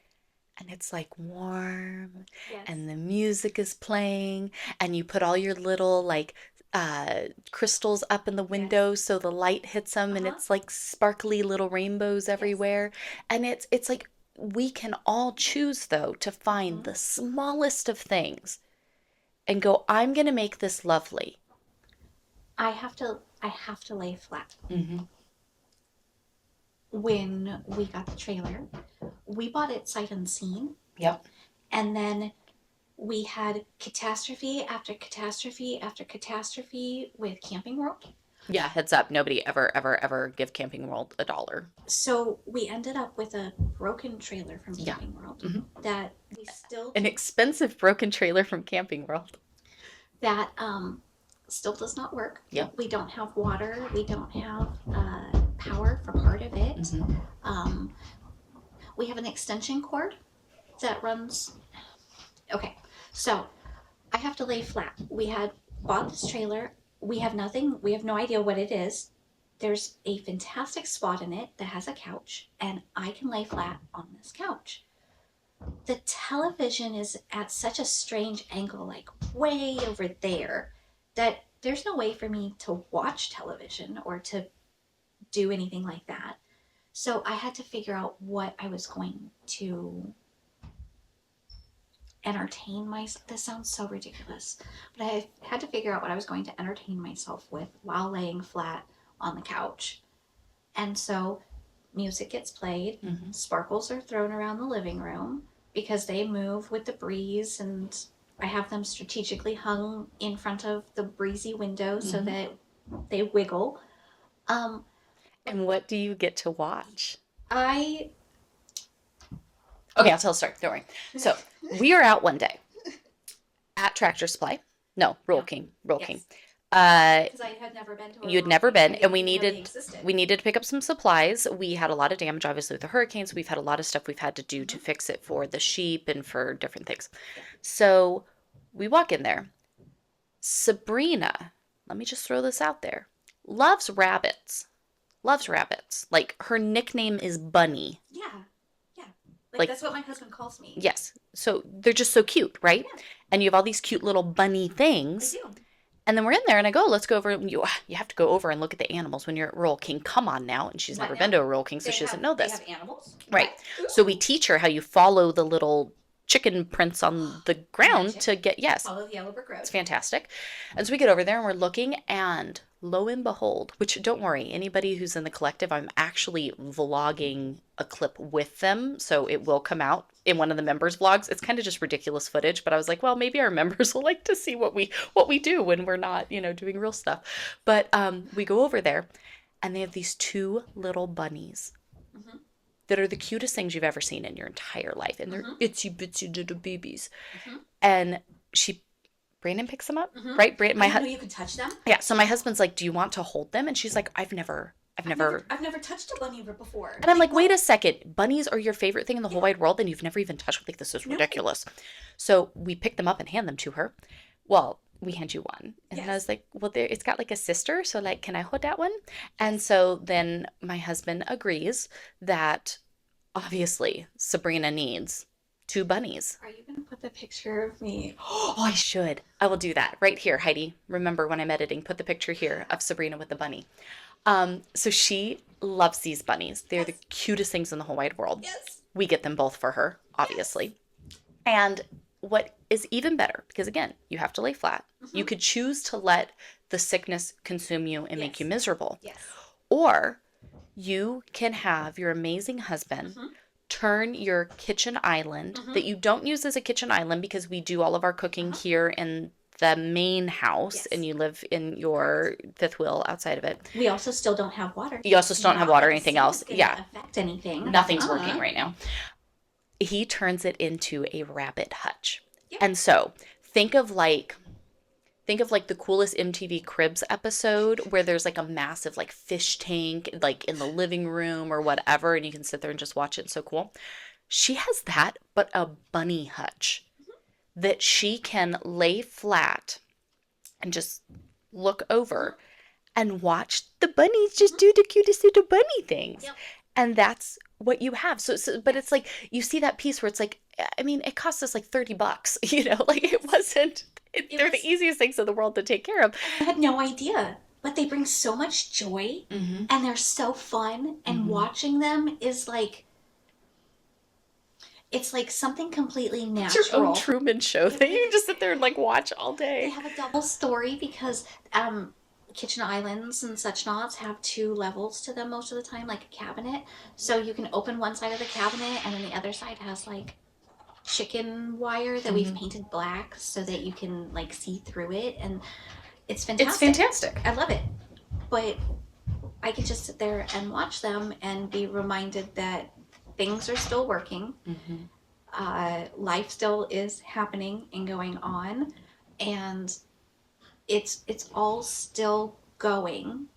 [SPEAKER 1] and it's like warm
[SPEAKER 2] Yes.
[SPEAKER 1] and the music is playing, and you put all your little like crystals up in the
[SPEAKER 2] Yes.
[SPEAKER 1] windows so the light hits them, and
[SPEAKER 2] Uh-huh.
[SPEAKER 1] it's like sparkly little rainbows
[SPEAKER 2] Yes.
[SPEAKER 1] everywhere. And it's like we can all choose though to find
[SPEAKER 2] Mm-hmm.
[SPEAKER 1] the smallest of things and go, I'm going to make this lovely.
[SPEAKER 2] I have to lay flat.
[SPEAKER 1] Mm-hmm.
[SPEAKER 2] When we got the trailer, we bought it sight unseen,
[SPEAKER 1] Yep.
[SPEAKER 2] and then we had catastrophe after catastrophe after catastrophe with Camping World.
[SPEAKER 1] Yeah, heads up. Nobody ever, ever, ever give Camping World $1.
[SPEAKER 2] So we ended up with a broken trailer from
[SPEAKER 1] Yeah.
[SPEAKER 2] Camping World
[SPEAKER 1] Mm-hmm.
[SPEAKER 2] that we still
[SPEAKER 1] An expensive broken trailer from Camping World.
[SPEAKER 2] that still does not work.
[SPEAKER 1] Yep.
[SPEAKER 2] We don't have water. We don't have power for part of it.
[SPEAKER 1] Mm-hmm.
[SPEAKER 2] We have an extension cord that runs. Okay, so I have to lay flat. We had bought this trailer. We have nothing. We have no idea what it is. There's a fantastic spot in it that has a couch, and I can lay flat on this couch. The television is at such a strange angle, like way over there, that there's no way for me to watch television or to do anything like that. So I had to figure out what I was going to entertain myself. This sounds so ridiculous, but I had to figure out what I was going to entertain myself with while laying flat on the couch. And so music gets played,
[SPEAKER 1] Mm-hmm.
[SPEAKER 2] sparkles are thrown around the living room because they move with the breeze, and I have them strategically hung in front of the breezy window so
[SPEAKER 1] Mm-hmm.
[SPEAKER 2] that they wiggle. Um,
[SPEAKER 1] And what do you get to watch?
[SPEAKER 2] I
[SPEAKER 1] Okay, I'll tell a story. Don't worry. So we are out one day at Tractor Supply. No, Rural
[SPEAKER 2] yeah,
[SPEAKER 1] King. Rural King.
[SPEAKER 2] yes,
[SPEAKER 1] Uh,
[SPEAKER 2] because I had never been to a
[SPEAKER 1] you'd
[SPEAKER 2] rural
[SPEAKER 1] never
[SPEAKER 2] king. I
[SPEAKER 1] been, and
[SPEAKER 2] didn't even know they existed.
[SPEAKER 1] we needed to pick up some supplies. We had a lot of damage, obviously, with the hurricanes. We've had a lot of stuff we've had to do to
[SPEAKER 2] Mm-hmm.
[SPEAKER 1] fix it for the sheep and for different things.
[SPEAKER 2] Yeah.
[SPEAKER 1] So we walk in there. Sabrina, let me just throw this out there, loves rabbits. Loves rabbits. Like her nickname is Bunny.
[SPEAKER 2] Yeah, yeah. Like
[SPEAKER 1] Like,
[SPEAKER 2] that's what my husband calls me.
[SPEAKER 1] yes. So they're just so cute, right?
[SPEAKER 2] Yeah,
[SPEAKER 1] And you have all these cute little bunny
[SPEAKER 2] I
[SPEAKER 1] things.
[SPEAKER 2] do.
[SPEAKER 1] And then we're in there and I go, let's go over. You have to go over and look at the animals when you're at Rural King. Come on now. And she's
[SPEAKER 2] What
[SPEAKER 1] never
[SPEAKER 2] now?
[SPEAKER 1] been to a Rural King, so she doesn't know
[SPEAKER 2] They
[SPEAKER 1] this.
[SPEAKER 2] have animals.
[SPEAKER 1] Right.
[SPEAKER 2] What?
[SPEAKER 1] So we
[SPEAKER 2] Ooh.
[SPEAKER 1] teach her how you follow the little chicken prints on the ground
[SPEAKER 2] Magic.
[SPEAKER 1] to get, yes,
[SPEAKER 2] Follow the yellow brick road.
[SPEAKER 1] it's fantastic. And so we get over there and we're looking, and lo and behold, which don't worry, anybody who's in the collective, I'm actually vlogging a clip with them. So it will come out in one of the members' vlogs. It's kind of just ridiculous footage, but I was like, well, maybe our members will like to see what we do when we're not, doing real stuff. But we go over there and they have these two little bunnies
[SPEAKER 2] Mm-hmm.
[SPEAKER 1] that are the cutest things you've ever seen in your entire life. And they're
[SPEAKER 2] Mm-hmm.
[SPEAKER 1] itsy bitsy little babies.
[SPEAKER 2] Mm-hmm.
[SPEAKER 1] And Brandon picks them up,
[SPEAKER 2] Mm-hmm.
[SPEAKER 1] right? Brandon,
[SPEAKER 2] I didn't know you could touch them.
[SPEAKER 1] yeah. So my husband's like, "Do you want to hold them?" And she's like, I've never.
[SPEAKER 2] I've never touched a bunny before.
[SPEAKER 1] And I'm like, wait
[SPEAKER 2] what?
[SPEAKER 1] a second, bunnies are your favorite thing in the whole wide world, and you've never even touched one? Like, this is
[SPEAKER 2] No.
[SPEAKER 1] ridiculous. So we pick them up and hand them to her. Well, we hand you one, and then I
[SPEAKER 2] Yes.
[SPEAKER 1] was like, well, it's got like a sister, so like, can I hold that one? And so then my husband agrees that obviously Sabrina needs two bunnies.
[SPEAKER 2] Are you gonna put the picture of me?
[SPEAKER 1] Oh, I should. I will do that right here, Heidi. Remember when I'm editing, put the picture here of Sabrina with the bunny. So she loves these bunnies. They're the
[SPEAKER 2] Yes.
[SPEAKER 1] cutest things in the whole wide world.
[SPEAKER 2] Yes.
[SPEAKER 1] We get them both for her, obviously. And what is even better, because again, you have to lay flat.
[SPEAKER 2] Mm-hmm.
[SPEAKER 1] You could choose to let the sickness consume you and make you
[SPEAKER 2] Yes.
[SPEAKER 1] miserable.
[SPEAKER 2] Yes.
[SPEAKER 1] Or you can have your amazing husband
[SPEAKER 2] Mm-hmm.
[SPEAKER 1] turn your kitchen island
[SPEAKER 2] Mm-hmm.
[SPEAKER 1] that you don't use as a kitchen island, because we do all of our cooking
[SPEAKER 2] Uh-huh.
[SPEAKER 1] here in the main house
[SPEAKER 2] Yes.
[SPEAKER 1] and you live in your fifth wheel outside of it.
[SPEAKER 2] We also still don't have water.
[SPEAKER 1] You also still don't have
[SPEAKER 2] Not
[SPEAKER 1] water or
[SPEAKER 2] that
[SPEAKER 1] anything
[SPEAKER 2] this
[SPEAKER 1] else.
[SPEAKER 2] is gonna
[SPEAKER 1] Yeah,
[SPEAKER 2] affect anything.
[SPEAKER 1] nothing's working right now. He turns it into a rabbit hutch.
[SPEAKER 2] Yeah.
[SPEAKER 1] And so think of like the coolest MTV Cribs episode where there's like a massive like fish tank like in the living room or whatever, and you can sit there and just watch it. It's so cool. She has that, but a bunny hutch that she can lay flat and just look over and watch the bunnies just do the cutest little bunny things.
[SPEAKER 2] Yep.
[SPEAKER 1] And that's what you have. So, but it's like, you see that piece where it's like, I mean, it cost us like $30, like it wasn't, they're the easiest things in the world to take care of.
[SPEAKER 2] I had no idea, but they bring so much joy,
[SPEAKER 1] Mm-hmm.
[SPEAKER 2] and they're so fun, and
[SPEAKER 1] Mhm.
[SPEAKER 2] watching them is like, it's like something completely
[SPEAKER 1] It's your own
[SPEAKER 2] natural.
[SPEAKER 1] Truman Show that you can just sit there and like watch all
[SPEAKER 2] They
[SPEAKER 1] day.
[SPEAKER 2] have a double story because kitchen islands and such nots have two levels to them most of the time, like a cabinet. So you can open one side of the cabinet, and then the other side has like chicken wire that we've
[SPEAKER 1] Mhm.
[SPEAKER 2] painted black so that you can like see through it, and it's
[SPEAKER 1] It's
[SPEAKER 2] fantastic.
[SPEAKER 1] fantastic.
[SPEAKER 2] I love it. But I could just sit there and watch them and be reminded that things are still working.
[SPEAKER 1] Mm-hmm.
[SPEAKER 2] Life still is happening and going on, and it's all still going,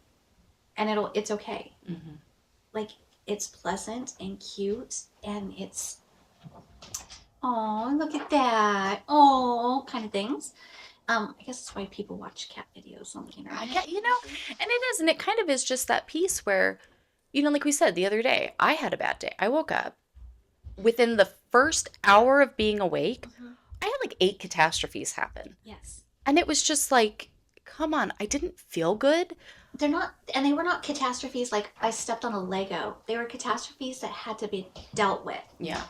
[SPEAKER 2] and it's okay.
[SPEAKER 1] Mm-hmm.
[SPEAKER 2] Like, it's pleasant and cute, and it's, oh, look at that, oh, kind of things. I guess that's why people watch cat videos on the internet.
[SPEAKER 1] Yeah, and it is, and it kind of is just that piece where, like we said the other day, I had a bad day. I woke up within the first hour of being awake.
[SPEAKER 2] Mhm.
[SPEAKER 1] I had like 8 catastrophes happen.
[SPEAKER 2] Yes.
[SPEAKER 1] And it was just like, come on, I didn't feel good.
[SPEAKER 2] They're not, and they were not catastrophes like I stepped on a Lego. They were catastrophes that had to be dealt with.
[SPEAKER 1] Yeah.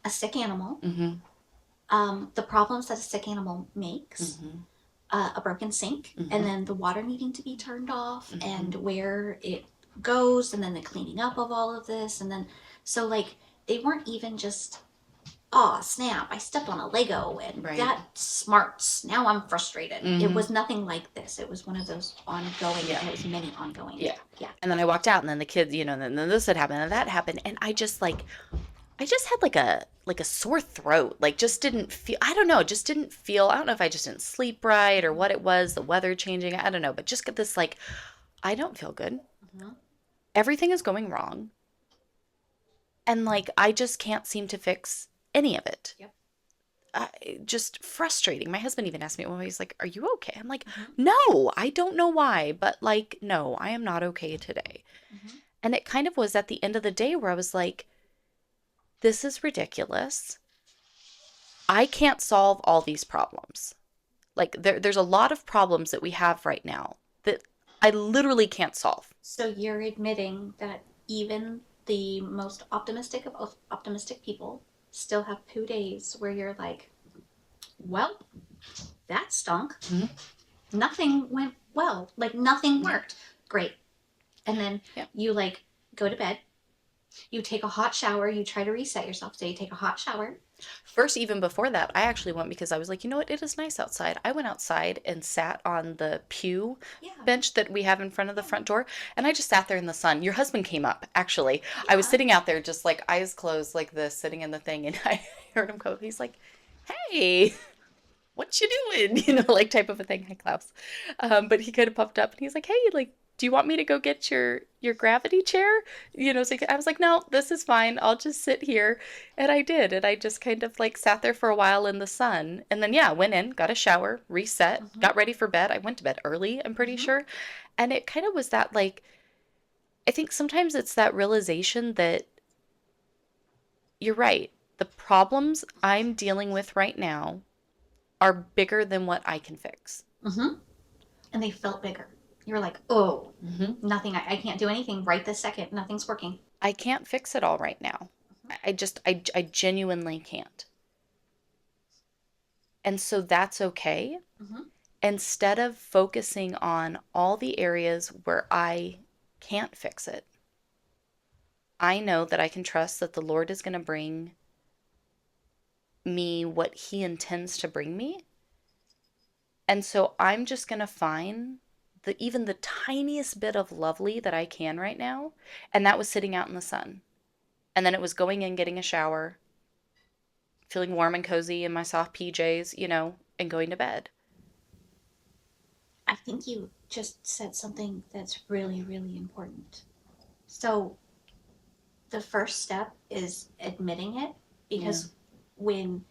[SPEAKER 2] A sick animal,
[SPEAKER 1] Mm-hmm.
[SPEAKER 2] the problems that a sick animal makes,
[SPEAKER 1] Mm-hmm.
[SPEAKER 2] a broken sink,
[SPEAKER 1] Mhm.
[SPEAKER 2] and then the water needing to be turned off,
[SPEAKER 1] Mhm.
[SPEAKER 2] and where it goes, and then the cleaning up of all of this, and then so like they weren't even just oh snap, I stepped on a Lego and
[SPEAKER 1] Right.
[SPEAKER 2] that smarts. Now I'm frustrated. It
[SPEAKER 1] Mm-hmm.
[SPEAKER 2] was nothing like this. It was one of those ongoing,
[SPEAKER 1] Yeah.
[SPEAKER 2] and it was many ongoing.
[SPEAKER 1] Yeah.
[SPEAKER 2] Yeah.
[SPEAKER 1] And then I walked out, and then the kids, then this had happened and that happened, and I just had like a sore throat. Like just didn't feel, I don't know, just didn't feel, I don't know if I just didn't sleep right or what it was, the weather changing, I don't know, but just get this like I don't feel good.
[SPEAKER 2] Mm-hmm.
[SPEAKER 1] Everything is going wrong. And like I just can't seem to fix any of it.
[SPEAKER 2] Yep.
[SPEAKER 1] Just frustrating. My husband even asked me one way, he's like, "Are you okay?" I'm like,
[SPEAKER 2] Mm-hmm.
[SPEAKER 1] "No, I don't know why, but like no, I am not okay today."
[SPEAKER 2] Mm-hmm.
[SPEAKER 1] And it kind of was at the end of the day where I was like, "This is ridiculous. I can't solve all these problems. Like there's a lot of problems that we have right now that I literally can't solve."
[SPEAKER 2] So you're admitting that even the most optimistic of optimistic people still have poo days where you're like, well, that stunk.
[SPEAKER 1] Mhm.
[SPEAKER 2] Nothing went well. Like nothing worked. Great. And then
[SPEAKER 1] Yeah.
[SPEAKER 2] you like go to bed. You take a hot shower. You try to reset yourself. So you take a hot shower.
[SPEAKER 1] First, even before that, I actually went because I was like, you know what? It is nice outside. I went outside and sat on the pew
[SPEAKER 2] Yeah.
[SPEAKER 1] bench that we have in front of the front door, and I just sat there in the sun. Your husband came up, actually. I was
[SPEAKER 2] Yeah.
[SPEAKER 1] sitting out there just like eyes closed like this, sitting in the thing, and I heard him go. He's like, "Hey, what you doing?" Like type of a thing. Hi, Klaus. But he kind of popped up and he's like, "Hey, like, do you want me to go get your gravity chair?" So I was like, "No, this is fine. I'll just sit here." And I did, and I just kind of like sat there for a while in the sun, and then yeah, went in, got a shower, reset,
[SPEAKER 2] Mm-hmm.
[SPEAKER 1] got ready for bed. I went to bed early, I'm pretty
[SPEAKER 2] Mm-hmm.
[SPEAKER 1] sure, and it kind of was that like I think sometimes it's that realization that you're right. The problems I'm dealing with right now are bigger than what I can fix.
[SPEAKER 2] Mm-hmm. And they felt bigger. You were like, oh,
[SPEAKER 1] Mm-hmm.
[SPEAKER 2] nothing. I can't do anything right this second. Nothing's working.
[SPEAKER 1] I can't fix it all right now. I genuinely can't. And so that's okay.
[SPEAKER 2] Mm-hmm.
[SPEAKER 1] Instead of focusing on all the areas where I can't fix it, I know that I can trust that the Lord is going to bring me what He intends to bring me. And so I'm just going to find even the tiniest bit of lovely that I can right now. And that was sitting out in the sun. And then it was going in, getting a shower, feeling warm and cozy in my soft PJs, and going to bed.
[SPEAKER 2] I think you just said something that's really, really important. So the first step is admitting it because when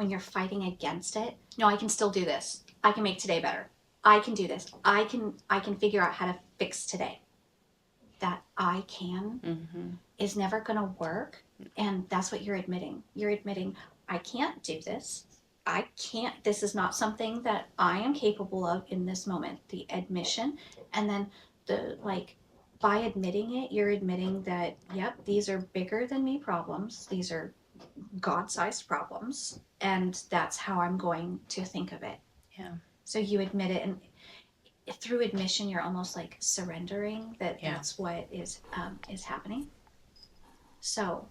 [SPEAKER 2] you're fighting against it, no, I can still do this. I can make today better. I can do this. I can figure out how to fix today. That I can
[SPEAKER 1] Mm-hmm.
[SPEAKER 2] is never going to work, and that's what you're admitting. You're admitting I can't do this. I can't, this is not something that I am capable of in this moment. The admission, and then the like, by admitting it, you're admitting that, yep, these are bigger than me problems. These are God sized problems. And that's how I'm going to think of it.
[SPEAKER 1] Yeah.
[SPEAKER 2] So you admit it, and through admission, you're almost like surrendering that that's what is happening. So,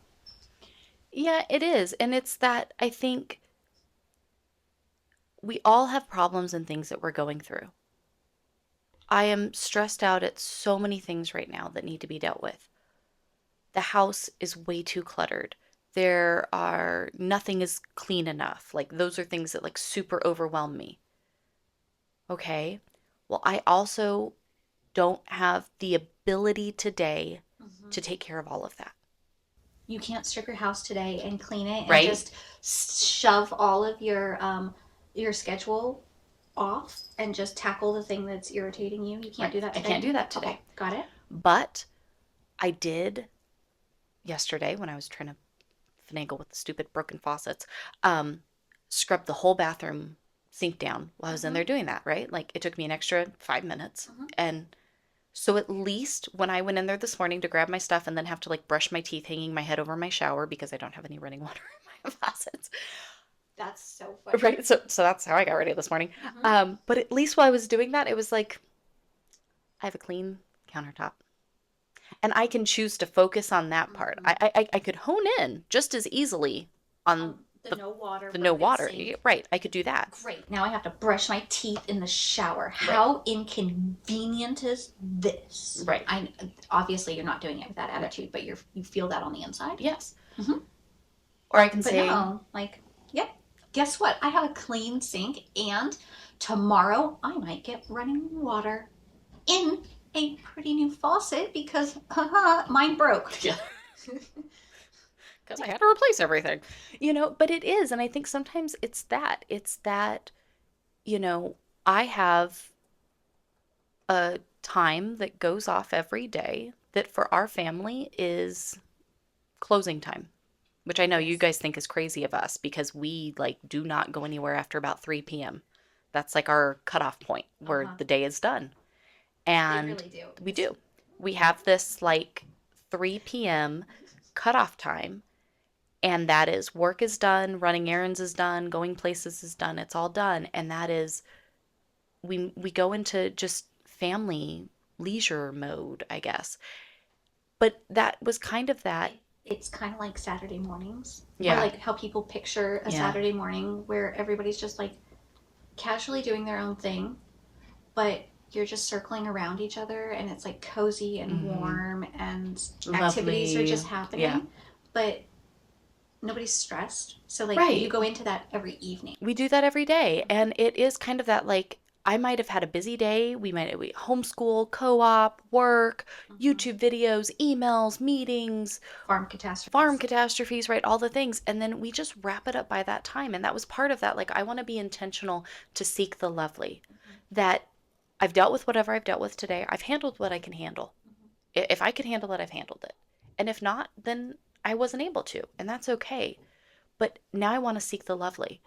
[SPEAKER 1] Yeah, it is. And it's that I think we all have problems and things that we're going through. I am stressed out at so many things right now that need to be dealt with. The house is way too cluttered. Nothing is clean enough. Like, those are things that like super overwhelm me. Okay. Well, I also don't have the ability today to take care of all of that.
[SPEAKER 2] you can't strip your house today and clean it and
[SPEAKER 1] Right?
[SPEAKER 2] just shove all of your schedule off and just tackle the thing that's irritating you. You can't
[SPEAKER 1] Right.
[SPEAKER 2] do that
[SPEAKER 1] I
[SPEAKER 2] today.
[SPEAKER 1] can't do that today.
[SPEAKER 2] Okay, got it.
[SPEAKER 1] But I did yesterday when I was trying to finagle with the stupid broken faucets, scrub the whole bathroom sink down while I was in there doing that, right? Like it took me an extra 5 minutes. And so at least when I went in there this morning to grab my stuff and then have to like brush my teeth hanging my head over my shower because I don't have any running water in my faucets.
[SPEAKER 2] That's so funny.
[SPEAKER 1] Right. So that's how I got ready this morning. But at least while I was doing that, it was like I have a clean countertop. And I can choose to focus on that part. I could hone in just as easily on
[SPEAKER 2] The
[SPEAKER 1] the
[SPEAKER 2] no water
[SPEAKER 1] the no
[SPEAKER 2] broken
[SPEAKER 1] water.
[SPEAKER 2] sink.
[SPEAKER 1] Right, I could do that.
[SPEAKER 2] Great. Now I have to brush my teeth in the shower.
[SPEAKER 1] Right.
[SPEAKER 2] How inconvenient is this?
[SPEAKER 1] Right.
[SPEAKER 2] I obviously you're not doing it with that
[SPEAKER 1] Right.
[SPEAKER 2] attitude, but you feel that on the inside.
[SPEAKER 1] Yes.
[SPEAKER 2] Mm-hmm.
[SPEAKER 1] Or I can
[SPEAKER 2] But
[SPEAKER 1] say,
[SPEAKER 2] no, like, yep. Guess what? I have a clean sink, and tomorrow I might get running water in a pretty new faucet because mine broke.
[SPEAKER 1] yeah, because I had to replace everything. But it is, and I think sometimes it's that, you know, I have a time that goes off every day that for our family is closing time, which I know you
[SPEAKER 2] Yes.
[SPEAKER 1] guys think is crazy of us because we like do not go anywhere after about 3 p.m. That's like our cutoff point where
[SPEAKER 2] Uh-huh.
[SPEAKER 1] the day is done.
[SPEAKER 2] They
[SPEAKER 1] And
[SPEAKER 2] really do.
[SPEAKER 1] we do. We have this like 3 p.m. cutoff time, and that is work is done, running errands is done, going places is done, it's all done. And that is we go into just family leisure mode, I guess. But that was kind of that.
[SPEAKER 2] It's kind of like Saturday mornings, or
[SPEAKER 1] Yeah.
[SPEAKER 2] like how people picture a
[SPEAKER 1] Yeah.
[SPEAKER 2] Saturday morning where everybody's just like casually doing their own thing, but you're just circling around each other and it's like cozy and
[SPEAKER 1] Mm-hmm.
[SPEAKER 2] warm and activities are
[SPEAKER 1] Lovely.
[SPEAKER 2] just
[SPEAKER 1] Yeah.
[SPEAKER 2] happening, but nobody's stressed. So like you
[SPEAKER 1] Right.
[SPEAKER 2] go into that every evening.
[SPEAKER 1] We do that every day. And it is kind of that like I might have had a busy day. We homeschool, co-op, work,
[SPEAKER 2] Mm-hmm.
[SPEAKER 1] YouTube videos, emails, meetings,
[SPEAKER 2] Farm
[SPEAKER 1] farm
[SPEAKER 2] catastrophes.
[SPEAKER 1] catastrophes, right? All the things. And then we just wrap it up by that time. And that was part of that. Like, I want to be intentional to seek the lovely.
[SPEAKER 2] Mm-hmm.
[SPEAKER 1] That I've dealt with whatever I've dealt with today. I've handled what I can handle.
[SPEAKER 2] Mm-hmm.
[SPEAKER 1] If I could handle it, I've handled it. And if not, then I wasn't able to. And that's okay. But now I want to seek the lovely.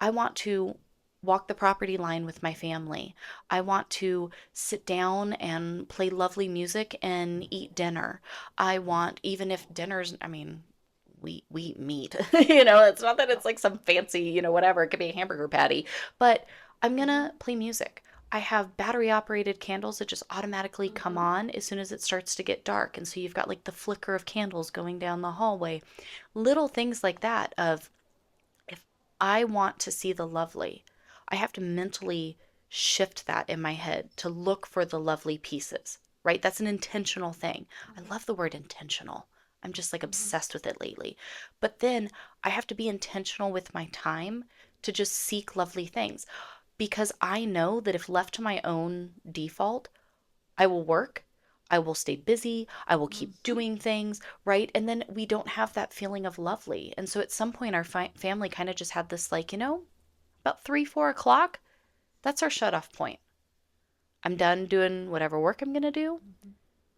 [SPEAKER 1] I want to walk the property line with my family. I want to sit down and play lovely music and eat dinner. I want, even if dinner's, I mean, we eat meat. It's not that it's like some fancy, whatever. It could be a hamburger patty, but I'm
[SPEAKER 2] Mm-hmm.
[SPEAKER 1] gonna play music. I have battery operated candles that just automatically come
[SPEAKER 2] Mm-hmm.
[SPEAKER 1] on as soon as it starts to get dark. And so you've got like the flicker of candles going down the hallway. Little things like that of if I want to see the lovely, I have to mentally shift that in my head to look for the lovely pieces, right? That's an intentional thing. I
[SPEAKER 2] Mm-hmm.
[SPEAKER 1] love the word intentional. I'm just like
[SPEAKER 2] Mm-hmm.
[SPEAKER 1] obsessed with it lately. But then I have to be intentional with my time to just seek lovely things because I know that if left to my own default, I will work, I will stay busy, I will keep
[SPEAKER 2] Mm-hmm.
[SPEAKER 1] doing things, right? And then we don't have that feeling of lovely. And so at some point, our family kind of just had this, like, about 3, 4 o'clock, that's our shut off point. I'm done doing whatever work I'm going to do,
[SPEAKER 2] Mm-hmm.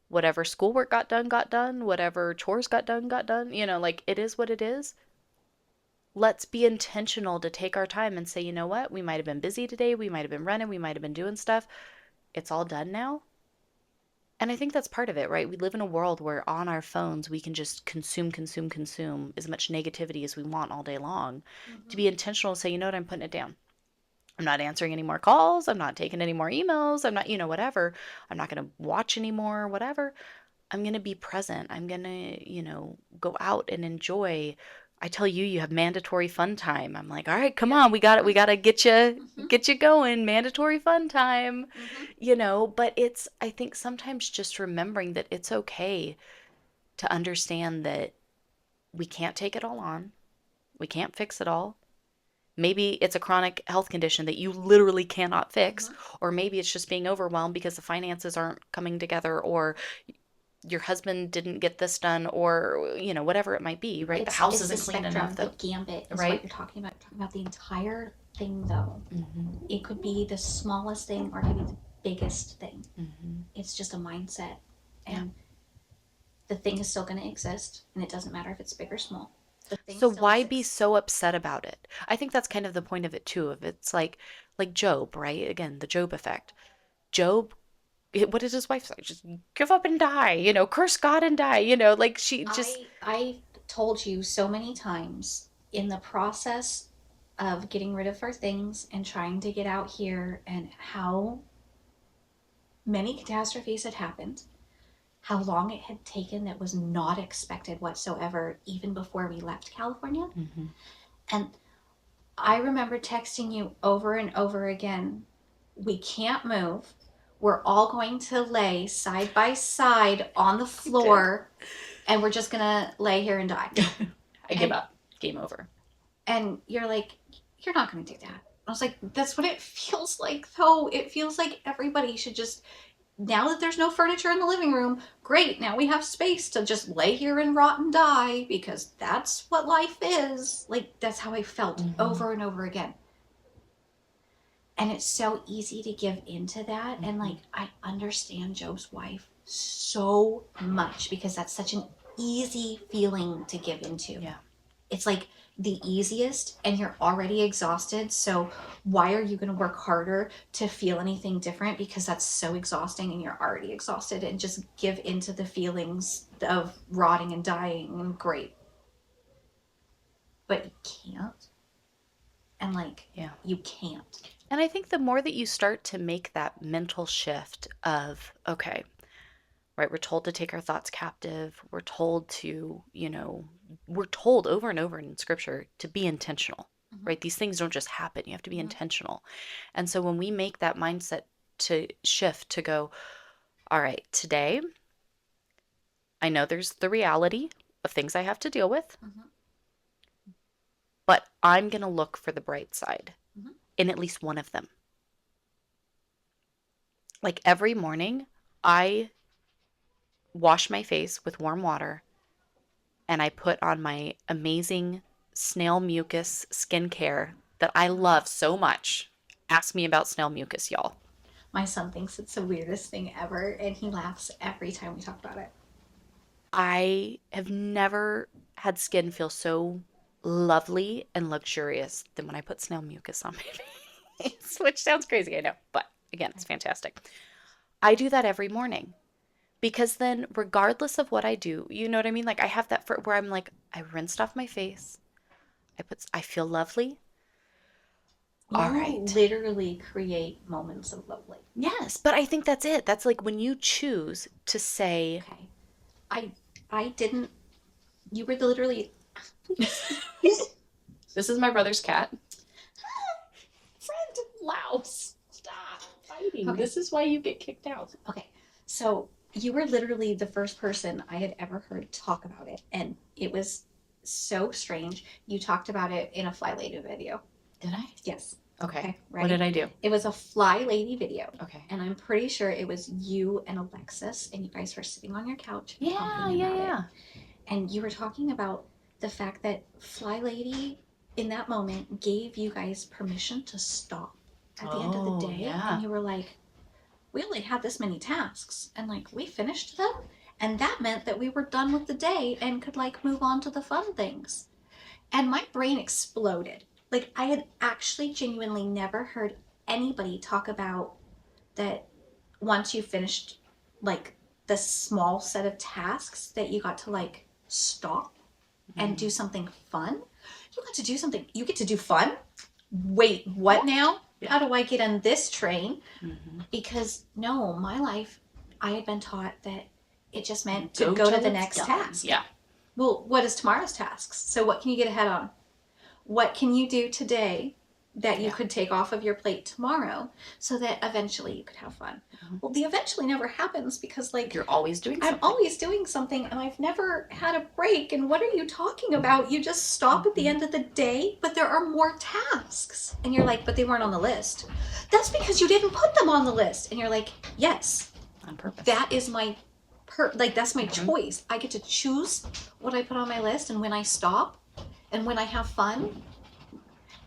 [SPEAKER 1] whatever schoolwork got done, whatever chores got done. Like it is what it is. Let's be intentional to take our time and say, you know what? We might have been busy today. We might have been running. We might have been doing stuff. It's all done now. And I think that's part of it, right? We live in a world where on our phones we can just consume, consume, consume as much negativity as we want all day long. To
[SPEAKER 2] Mm-hmm.
[SPEAKER 1] be intentional and say, you know what, I'm putting it down. I'm not answering any more calls. I'm not taking any more emails. I'm not, whatever. I'm not going to watch anymore, whatever. I'm going to be present. I'm going to, go out and enjoy. I tell you, you have mandatory fun time. I'm like, all right, come
[SPEAKER 2] Yep.
[SPEAKER 1] on. We got it. We got to
[SPEAKER 2] Mm-hmm.
[SPEAKER 1] get you going. Mandatory fun time,
[SPEAKER 2] Mm-hmm.
[SPEAKER 1] but I think sometimes just remembering that it's okay to understand that we can't take it all on. We can't fix it all. Maybe it's a chronic health condition that you literally cannot fix,
[SPEAKER 2] Mm-hmm.
[SPEAKER 1] or maybe it's just being overwhelmed because the finances aren't coming together, or your husband didn't get this done, or whatever it might be, right? The house
[SPEAKER 2] It's the
[SPEAKER 1] isn't clean enough,
[SPEAKER 2] spectrum, the
[SPEAKER 1] that
[SPEAKER 2] gambit is what
[SPEAKER 1] right.
[SPEAKER 2] you're talking about. You're talking about the entire thing, though.
[SPEAKER 1] Mm-hmm.
[SPEAKER 2] It could be the smallest thing or it could be the biggest thing.
[SPEAKER 1] Mm-hmm.
[SPEAKER 2] It's just a mindset,
[SPEAKER 1] Yeah.
[SPEAKER 2] and the thing is still going to exist, and it doesn't matter if it's big or small. The thing
[SPEAKER 1] So
[SPEAKER 2] still
[SPEAKER 1] why be
[SPEAKER 2] exists.
[SPEAKER 1] so upset about it? I think that's kind of the point of it too. Of it's like Job, right? Again, the Job effect. Job, what did his wife say? Just give up and die, curse God and die, like she just
[SPEAKER 2] I told you so many times in the process of getting rid of our things and trying to get out here, and how many catastrophes had happened, how long it had taken that was not expected whatsoever, even before we left California.
[SPEAKER 1] Mm-hmm.
[SPEAKER 2] And I remember texting you over and over again, we can't move. We're all going to lay side by side on the floor and we're just going to lay here and die.
[SPEAKER 1] I give up. Game over.
[SPEAKER 2] And you're like, you're not going to do that. I was like, that's what it feels like, though. It feels like everybody should just, now that there's no furniture in the living room, great, now we have space to just lay here and rot and die because that's what life is. Like, that's how I felt over and over again. And it's so easy to give into that. And like, I understand Joe's wife so much because that's such an easy feeling to give into.
[SPEAKER 1] Yeah.
[SPEAKER 2] It's like the easiest and you're already exhausted. So why are you going to work harder to feel anything different? Because that's so exhausting and you're already exhausted, and just give into the feelings of rotting and dying and great. But you can't. And like,
[SPEAKER 1] Yeah.
[SPEAKER 2] you can't.
[SPEAKER 1] And I think the more that you start to make that mental shift of, okay, right, we're told to take our thoughts captive. We're told to, we're told over and over in scripture to be intentional, right? These things don't just happen. You have to be intentional. And so when we make that mindset to shift to go, all right, today, I know there's the reality of things I have to deal with, but I'm going to look for the bright side in at least one of them. Like every morning, I wash my face with warm water and I put on my amazing snail mucus skincare that I love so much. Ask me about snail mucus, y'all.
[SPEAKER 2] My son thinks it's the weirdest thing ever, and he laughs every time we talk about it.
[SPEAKER 1] I have never had skin feel so lovely and luxurious than when I put snail mucus on my face, which sounds crazy, I know, but again, it's fantastic. I do that every morning because then regardless of what I do, you know what I mean? Like I have that where I'm like, I rinsed off my face. I feel lovely. All right.
[SPEAKER 2] Literally create moments of lovely.
[SPEAKER 1] Yes, but I think that's it. That's like when you choose to say,
[SPEAKER 2] okay, I didn't. You were literally.
[SPEAKER 1] This is my brother's cat. Friend, louse. Stop fighting. Okay. This is why you get kicked out.
[SPEAKER 2] Okay, so you were literally the first person I had ever heard talk about it, and it was so strange. You talked about it in a Fly Lady video.
[SPEAKER 1] Did I?
[SPEAKER 2] Yes.
[SPEAKER 1] Okay. What did I do?
[SPEAKER 2] It was a Fly Lady video.
[SPEAKER 1] Okay.
[SPEAKER 2] And I'm pretty sure it was you and Alexis, and you guys were sitting on your couch.
[SPEAKER 1] Yeah.
[SPEAKER 2] And you were talking about the fact that Fly Lady in that moment gave you guys permission to stop at the end of the day.
[SPEAKER 1] Yeah.
[SPEAKER 2] And you were like, we only had this many tasks, and like we finished them, and that meant that we were done with the day and could like move on to the fun things. And my brain exploded. Like I had actually genuinely never heard anybody talk about that once you finished like the small set of tasks that you got to like stop and do something fun. You got to do something. You get to do fun? Wait, what now? Yeah. How do I get on this train? Because no, my life, I had been taught that it just meant to go to the next task.
[SPEAKER 1] Yeah.
[SPEAKER 2] Well, what is tomorrow's tasks? So what can you get ahead on? What can you do today that you could take off of your plate tomorrow so that eventually you could have fun? Well, the eventually never happens because like
[SPEAKER 1] you're always doing something.
[SPEAKER 2] I'm always doing something and I've never had a break. And what are you talking about? You just stop at the end of the day, but there are more tasks. And you're like, but they weren't on the list. That's because you didn't put them on the list. And you're like, yes.
[SPEAKER 1] On purpose.
[SPEAKER 2] That is my that's my choice. I get to choose what I put on my list and when I stop and when I have fun.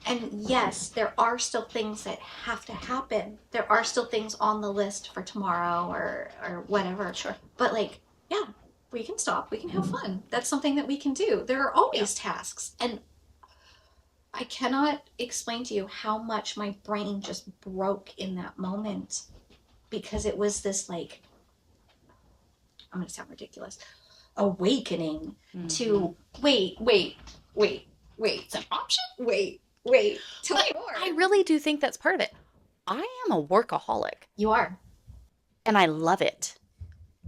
[SPEAKER 2] And yes, there are still things that have to happen. There are still things on the list for tomorrow or whatever.
[SPEAKER 1] Sure.
[SPEAKER 2] But like, yeah, we can stop. We can have fun. That's something that we can do. There are always tasks. And I cannot explain to you how much my brain just broke in that moment because it was this like, I'm going to sound ridiculous, awakening to wait. It's an option? Wait. Tell me more.
[SPEAKER 1] I really do think that's part of it. I am a workaholic.
[SPEAKER 2] You are.
[SPEAKER 1] And I love it.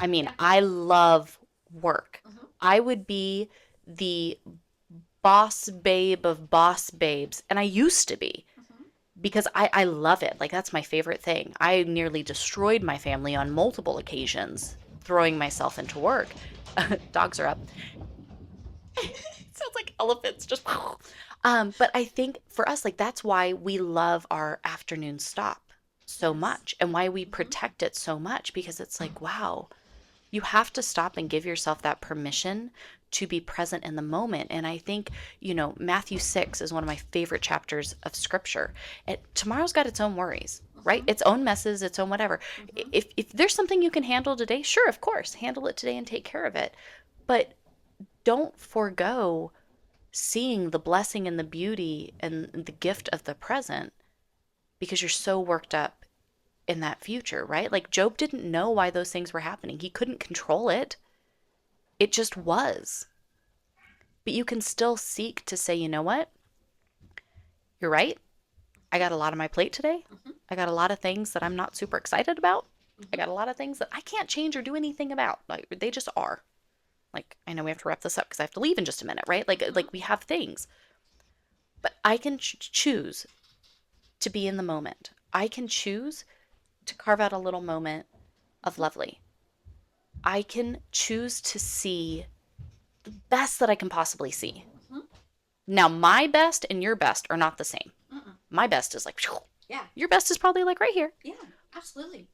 [SPEAKER 1] I mean,
[SPEAKER 2] Yeah.
[SPEAKER 1] I love work.
[SPEAKER 2] Mm-hmm.
[SPEAKER 1] I would be the boss babe of boss babes, and I used to be
[SPEAKER 2] Mm-hmm.
[SPEAKER 1] because I love it. Like, that's my favorite thing. I nearly destroyed my family on multiple occasions throwing myself into work. Dogs are up. Sounds like elephants just. But I think for us, like, that's why we love our afternoon stop so
[SPEAKER 2] Yes.
[SPEAKER 1] much and why we
[SPEAKER 2] Mm-hmm.
[SPEAKER 1] protect it so much, because it's like, wow, you have to stop and give yourself that permission to be present in the moment. And I think, Matthew 6 is one of my favorite chapters of scripture. And tomorrow's got its own worries, right?
[SPEAKER 2] Mm-hmm.
[SPEAKER 1] Its own messes, its own whatever.
[SPEAKER 2] Mm-hmm.
[SPEAKER 1] If there's something you can handle today, sure, of course, handle it today and take care of it. But don't forego seeing the blessing and the beauty and the gift of the present because you're so worked up in that future, right? Like, Job didn't know why those things were happening. He couldn't control it. It just was. But you can still seek to say, you know what? You're right. I got a lot on my plate today.
[SPEAKER 2] Mm-hmm.
[SPEAKER 1] I got a lot of things that I'm not super excited about. I
[SPEAKER 2] Mm-hmm.
[SPEAKER 1] got a lot of things that I can't change or do anything about. Like, they just are. Like, I know we have to wrap this up because I have to leave in just a minute, right?
[SPEAKER 2] Mm-hmm.
[SPEAKER 1] Like we have things. But I can choose to be in the moment. I can choose to carve out a little moment of lovely. I can choose to see the best that I can possibly see.
[SPEAKER 2] Mm-hmm.
[SPEAKER 1] Now, my best and your best are not the same.
[SPEAKER 2] Mm-mm.
[SPEAKER 1] My best is like, phew.
[SPEAKER 2] Yeah.
[SPEAKER 1] Your best is probably like right here.
[SPEAKER 2] Yeah. Absolutely.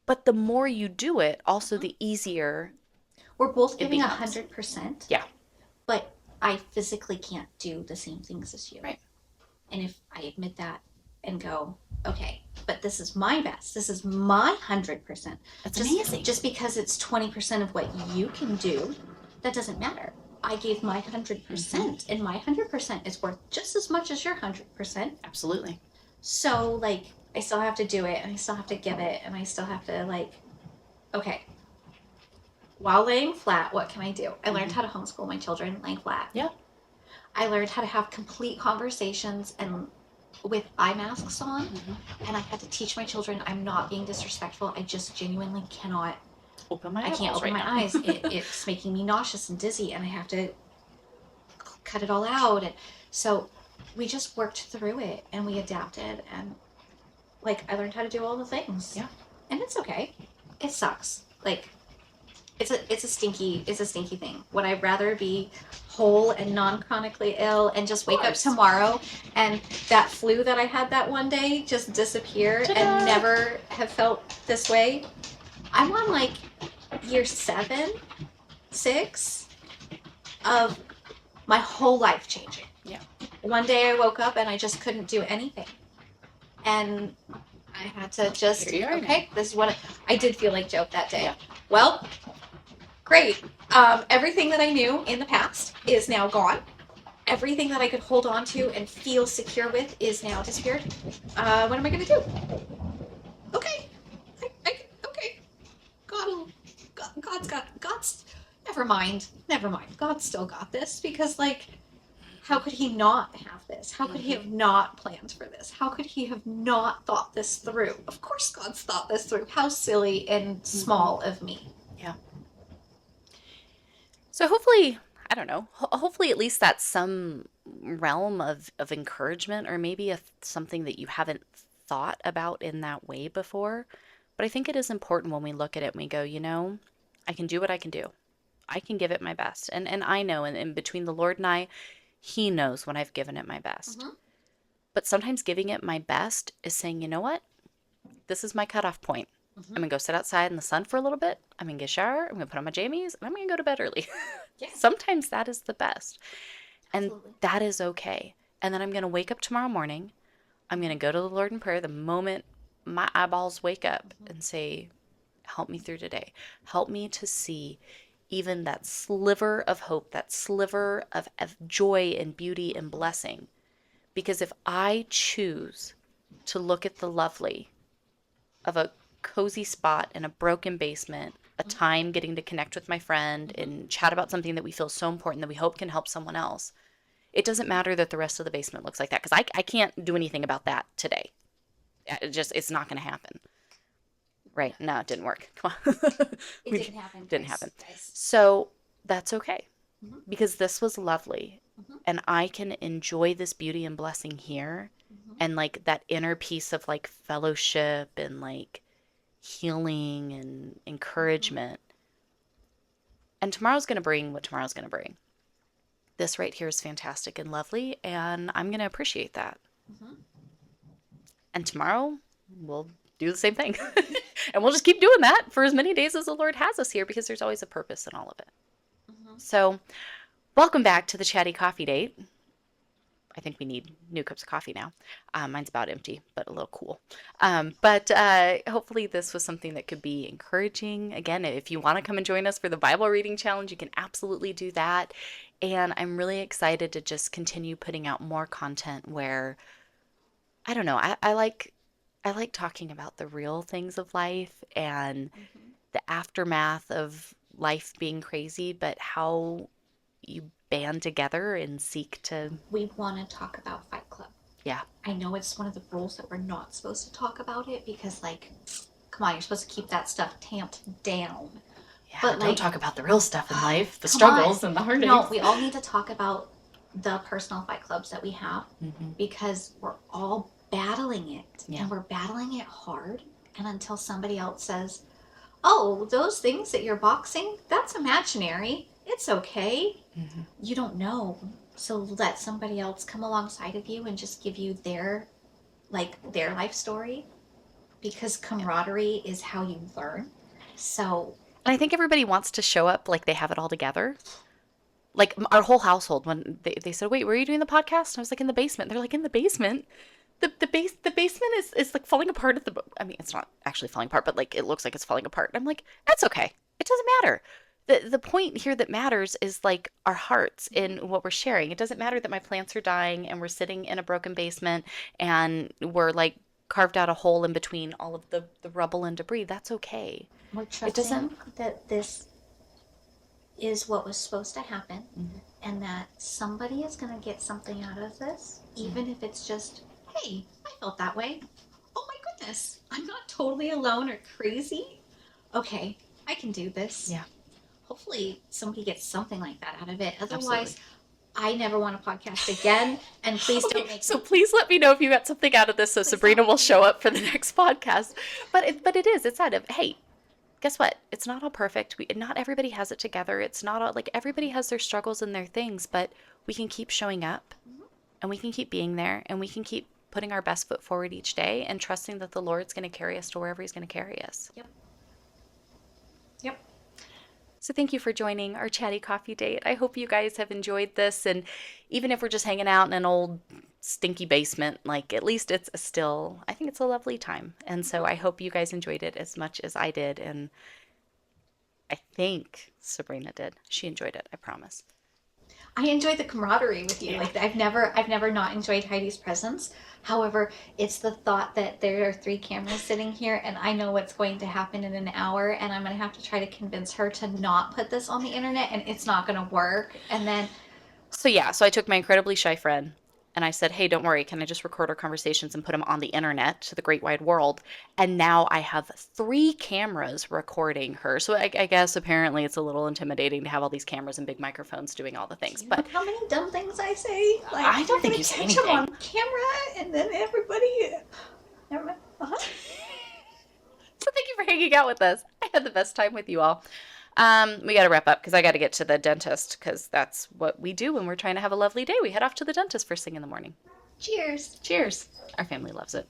[SPEAKER 1] But the more you do it, also
[SPEAKER 2] Mm-hmm.
[SPEAKER 1] the easier
[SPEAKER 2] We're both
[SPEAKER 1] it
[SPEAKER 2] giving
[SPEAKER 1] becomes.
[SPEAKER 2] 100%,
[SPEAKER 1] Yeah.
[SPEAKER 2] but I physically can't do the same things as you.
[SPEAKER 1] Right.
[SPEAKER 2] And if I admit that and go, okay, but this is my best, this is my 100%.
[SPEAKER 1] That's
[SPEAKER 2] just,
[SPEAKER 1] amazing.
[SPEAKER 2] Just because it's 20% of what you can do, that doesn't matter. I gave my 100%,
[SPEAKER 1] Mm-hmm.
[SPEAKER 2] and my 100% is worth just as much as your 100%.
[SPEAKER 1] Absolutely.
[SPEAKER 2] So, like, I still have to do it, and I still have to give it, and I still have to, like, okay, while laying flat, what can I do? I learned how to homeschool my children laying flat.
[SPEAKER 1] Yeah.
[SPEAKER 2] I learned how to have complete conversations and with eye masks on,
[SPEAKER 1] Mm-hmm.
[SPEAKER 2] and I had to teach my children I'm not being disrespectful. I just genuinely cannot.
[SPEAKER 1] Open my
[SPEAKER 2] I can't
[SPEAKER 1] eyeballs
[SPEAKER 2] open
[SPEAKER 1] right
[SPEAKER 2] my
[SPEAKER 1] now.
[SPEAKER 2] eyes. It's making me nauseous and dizzy, and I have to cut it all out. And so we just worked through it, and we adapted, and like I learned how to do all the things.
[SPEAKER 1] Yeah.
[SPEAKER 2] And it's okay. It sucks. Like it's a stinky thing. Would I rather be whole and non-chronically ill and just wake up tomorrow and that flu that I had that one day just disappear
[SPEAKER 1] Ta-da!
[SPEAKER 2] and never have felt this way? I'm on like year 7, 6 of my whole life changing.
[SPEAKER 1] Yeah.
[SPEAKER 2] One day I woke up and I just couldn't do anything. And I had to just, okay, this is what I did feel like Job that day.
[SPEAKER 1] Yeah.
[SPEAKER 2] Well, great. Everything that I knew in the past is now gone. Everything that I could hold on to and feel secure with is now disappeared. What am I going to do? Okay. Okay. God's, never mind. God's still got this because, like, how could he not have this? How could he have not planned for this? How could he have not thought this through? Of course God's thought this through. How silly and small of me.
[SPEAKER 1] Yeah. So hopefully, I don't know, hopefully at least that's some realm of encouragement, or maybe something that you haven't thought about in that way before. But I think it is important when we look at it and we go, I can do what I can do. I can give it my best. And I know, and between the Lord and I, He knows when I've given it my best.
[SPEAKER 2] Mm-hmm.
[SPEAKER 1] But sometimes giving it my best is saying, you know what? This is my cutoff point.
[SPEAKER 2] Mm-hmm.
[SPEAKER 1] I'm going to go sit outside in the sun for a little bit. I'm going to get a shower. I'm going to put on my jammies. And I'm going to go to bed early.
[SPEAKER 2] Yeah.
[SPEAKER 1] Sometimes that is the best. And
[SPEAKER 2] Absolutely.
[SPEAKER 1] that is okay. And then I'm going to wake up tomorrow morning. I'm going to go to the Lord in prayer the moment my eyeballs wake up and say, help me through today. Help me to see even that sliver of hope, that sliver of joy and beauty and blessing. Because if I choose to look at the lovely of a cozy spot in a broken basement, a time getting to connect with my friend and chat about something that we feel so important that we hope can help someone else, it doesn't matter that the rest of the basement looks like that, because I can't do anything about that today. It's not going to happen. Right. No, it didn't work. Come on.
[SPEAKER 2] It didn't happen,
[SPEAKER 1] Didn't happen.
[SPEAKER 2] guys.
[SPEAKER 1] So that's okay
[SPEAKER 2] Mm-hmm.
[SPEAKER 1] because this was lovely.
[SPEAKER 2] Mm-hmm.
[SPEAKER 1] And I can enjoy this beauty and blessing here
[SPEAKER 2] Mm-hmm.
[SPEAKER 1] and like that inner piece of like fellowship and like healing and
[SPEAKER 2] Mm-hmm.
[SPEAKER 1] encouragement. And tomorrow's going to bring what tomorrow's going to bring. This right here is fantastic and lovely, and I'm going to appreciate that.
[SPEAKER 2] Mm-hmm.
[SPEAKER 1] And tomorrow we'll do the same thing. And we'll just keep doing that for as many days as the Lord has us here because there's always a purpose in all of it.
[SPEAKER 2] Mm-hmm.
[SPEAKER 1] So, welcome back to the Chatty Coffee Date. I think we need new cups of coffee now. Mine's about empty, but a little cool. But hopefully, this was something that could be encouraging. Again, if you want to come and join us for the Bible reading challenge, you can absolutely do that. And I'm really excited to just continue putting out more content where I don't know. I like talking about the real things of life and
[SPEAKER 2] Mm-hmm.
[SPEAKER 1] the aftermath of life being crazy, but how you band together and seek to,
[SPEAKER 2] We want to talk about Fight Club.
[SPEAKER 1] yeah,
[SPEAKER 2] I know it's one of the rules that we're not supposed to talk about it because, like, come on, you're supposed to keep that stuff tamped down.
[SPEAKER 1] yeah.
[SPEAKER 2] But,
[SPEAKER 1] Don't
[SPEAKER 2] like,
[SPEAKER 1] talk about the real stuff in life, the
[SPEAKER 2] come on.
[SPEAKER 1] struggles and the heartaches.
[SPEAKER 2] No, we all need to talk about the personal fight clubs that we have
[SPEAKER 1] Mhm.
[SPEAKER 2] because we're all battling it
[SPEAKER 1] Yeah.
[SPEAKER 2] and we're battling it hard. And until somebody else says, oh, those things that you're boxing, that's imaginary. It's okay.
[SPEAKER 1] Mhm.
[SPEAKER 2] You don't know. So let somebody else come alongside of you and just give you their life story because camaraderie is how you learn. So
[SPEAKER 1] And I think everybody wants to show up like they have it all together. Like our whole household, when they said, wait, where are you doing the podcast? And I was like, in the basement. They're like, in the basement? The basement is like falling apart at the, I mean, it's not actually falling apart, but like it looks like it's falling apart. And I'm like, that's okay. It doesn't matter. The point here that matters is like our hearts in what we're sharing. It doesn't matter that my plants are dying and we're sitting in a broken basement and we're like carved out a hole in between all of the rubble and debris. That's okay.
[SPEAKER 2] we're
[SPEAKER 1] It doesn't,
[SPEAKER 2] trusting that this is what was supposed to happen
[SPEAKER 1] Mhm.
[SPEAKER 2] and that somebody is going to get something out of this, even if it's just, hey, I felt that way. Oh my goodness, I'm not totally alone or crazy. Okay, I can do this.
[SPEAKER 1] Yeah.
[SPEAKER 2] Hopefully, somebody gets something like that out of it.
[SPEAKER 1] Absolutely.
[SPEAKER 2] Otherwise, I never want to podcast again. And please
[SPEAKER 1] Okay,
[SPEAKER 2] don't make
[SPEAKER 1] so please let me know if you got something out of this so Sabrina will show up for the next podcast. But it's that of, hey, guess what? It's not all perfect. Not everybody has it together. It's not all like everybody has their struggles and their things, but we can keep showing up and we can keep being there and we can keep putting our best foot forward each day and trusting that the Lord's going to carry us to wherever he's going to carry us.
[SPEAKER 2] Yep. Yep.
[SPEAKER 1] So thank you for joining our chatty coffee date. I hope you guys have enjoyed this. And even if we're just hanging out in an old stinky basement, like at least it's still, I think it's a lovely time. And so I hope you guys enjoyed it as much as I did. And I think Sabrina did. She enjoyed it, I promise.
[SPEAKER 2] I enjoy the camaraderie with you.
[SPEAKER 1] Yeah.
[SPEAKER 2] Like I've never not enjoyed Heidi's presence. However, it's the thought that there are 3 cameras sitting here and I know what's going to happen in an hour and I'm going to have to try to convince her to not put this on the internet and it's not going to work. And then
[SPEAKER 1] So I took my incredibly shy friend and I said, hey, don't worry. Can I just record our conversations and put them on the internet to the great wide world? And now I have 3 cameras recording her. So I guess apparently it's a little intimidating to have all these cameras and big microphones doing all the things. But
[SPEAKER 2] look how many dumb things I say. Like,
[SPEAKER 1] I don't think
[SPEAKER 2] I'm
[SPEAKER 1] you
[SPEAKER 2] gonna
[SPEAKER 1] say
[SPEAKER 2] catch 'em
[SPEAKER 1] anything.
[SPEAKER 2] on camera and then everybody. Never mind.
[SPEAKER 1] So thank you for hanging out with us. I had the best time with you all. We got to wrap up because I got to get to the dentist because that's what we do when we're trying to have a lovely day. We head off to the dentist first thing in the morning.
[SPEAKER 2] Cheers.
[SPEAKER 1] Cheers. Our family loves it.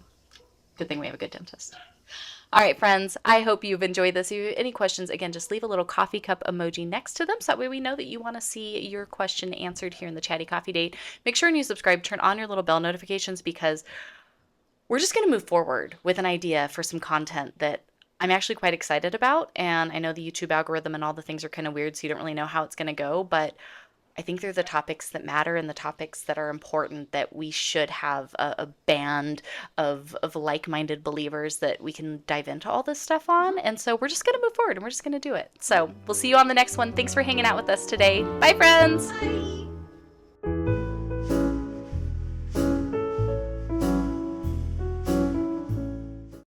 [SPEAKER 1] Good thing we have a good dentist. All right, friends, I hope you've enjoyed this. If you have any questions, again, just leave a little coffee cup emoji next to them so that way we know that you want to see your question answered here in the Chatty Coffee Date. Make sure and you subscribe, turn on your little bell notifications because we're just going to move forward with an idea for some content that I'm actually quite excited about. And I know the YouTube algorithm and all the things are kind of weird, so you don't really know how it's going to go. But I think they're the topics that matter and the topics that are important that we should have a band of like-minded believers that we can dive into all this stuff on. And so we're just going to move forward and we're just going to do it. So we'll see you on the next one. Thanks for hanging out with us today. Bye, friends.
[SPEAKER 2] Bye.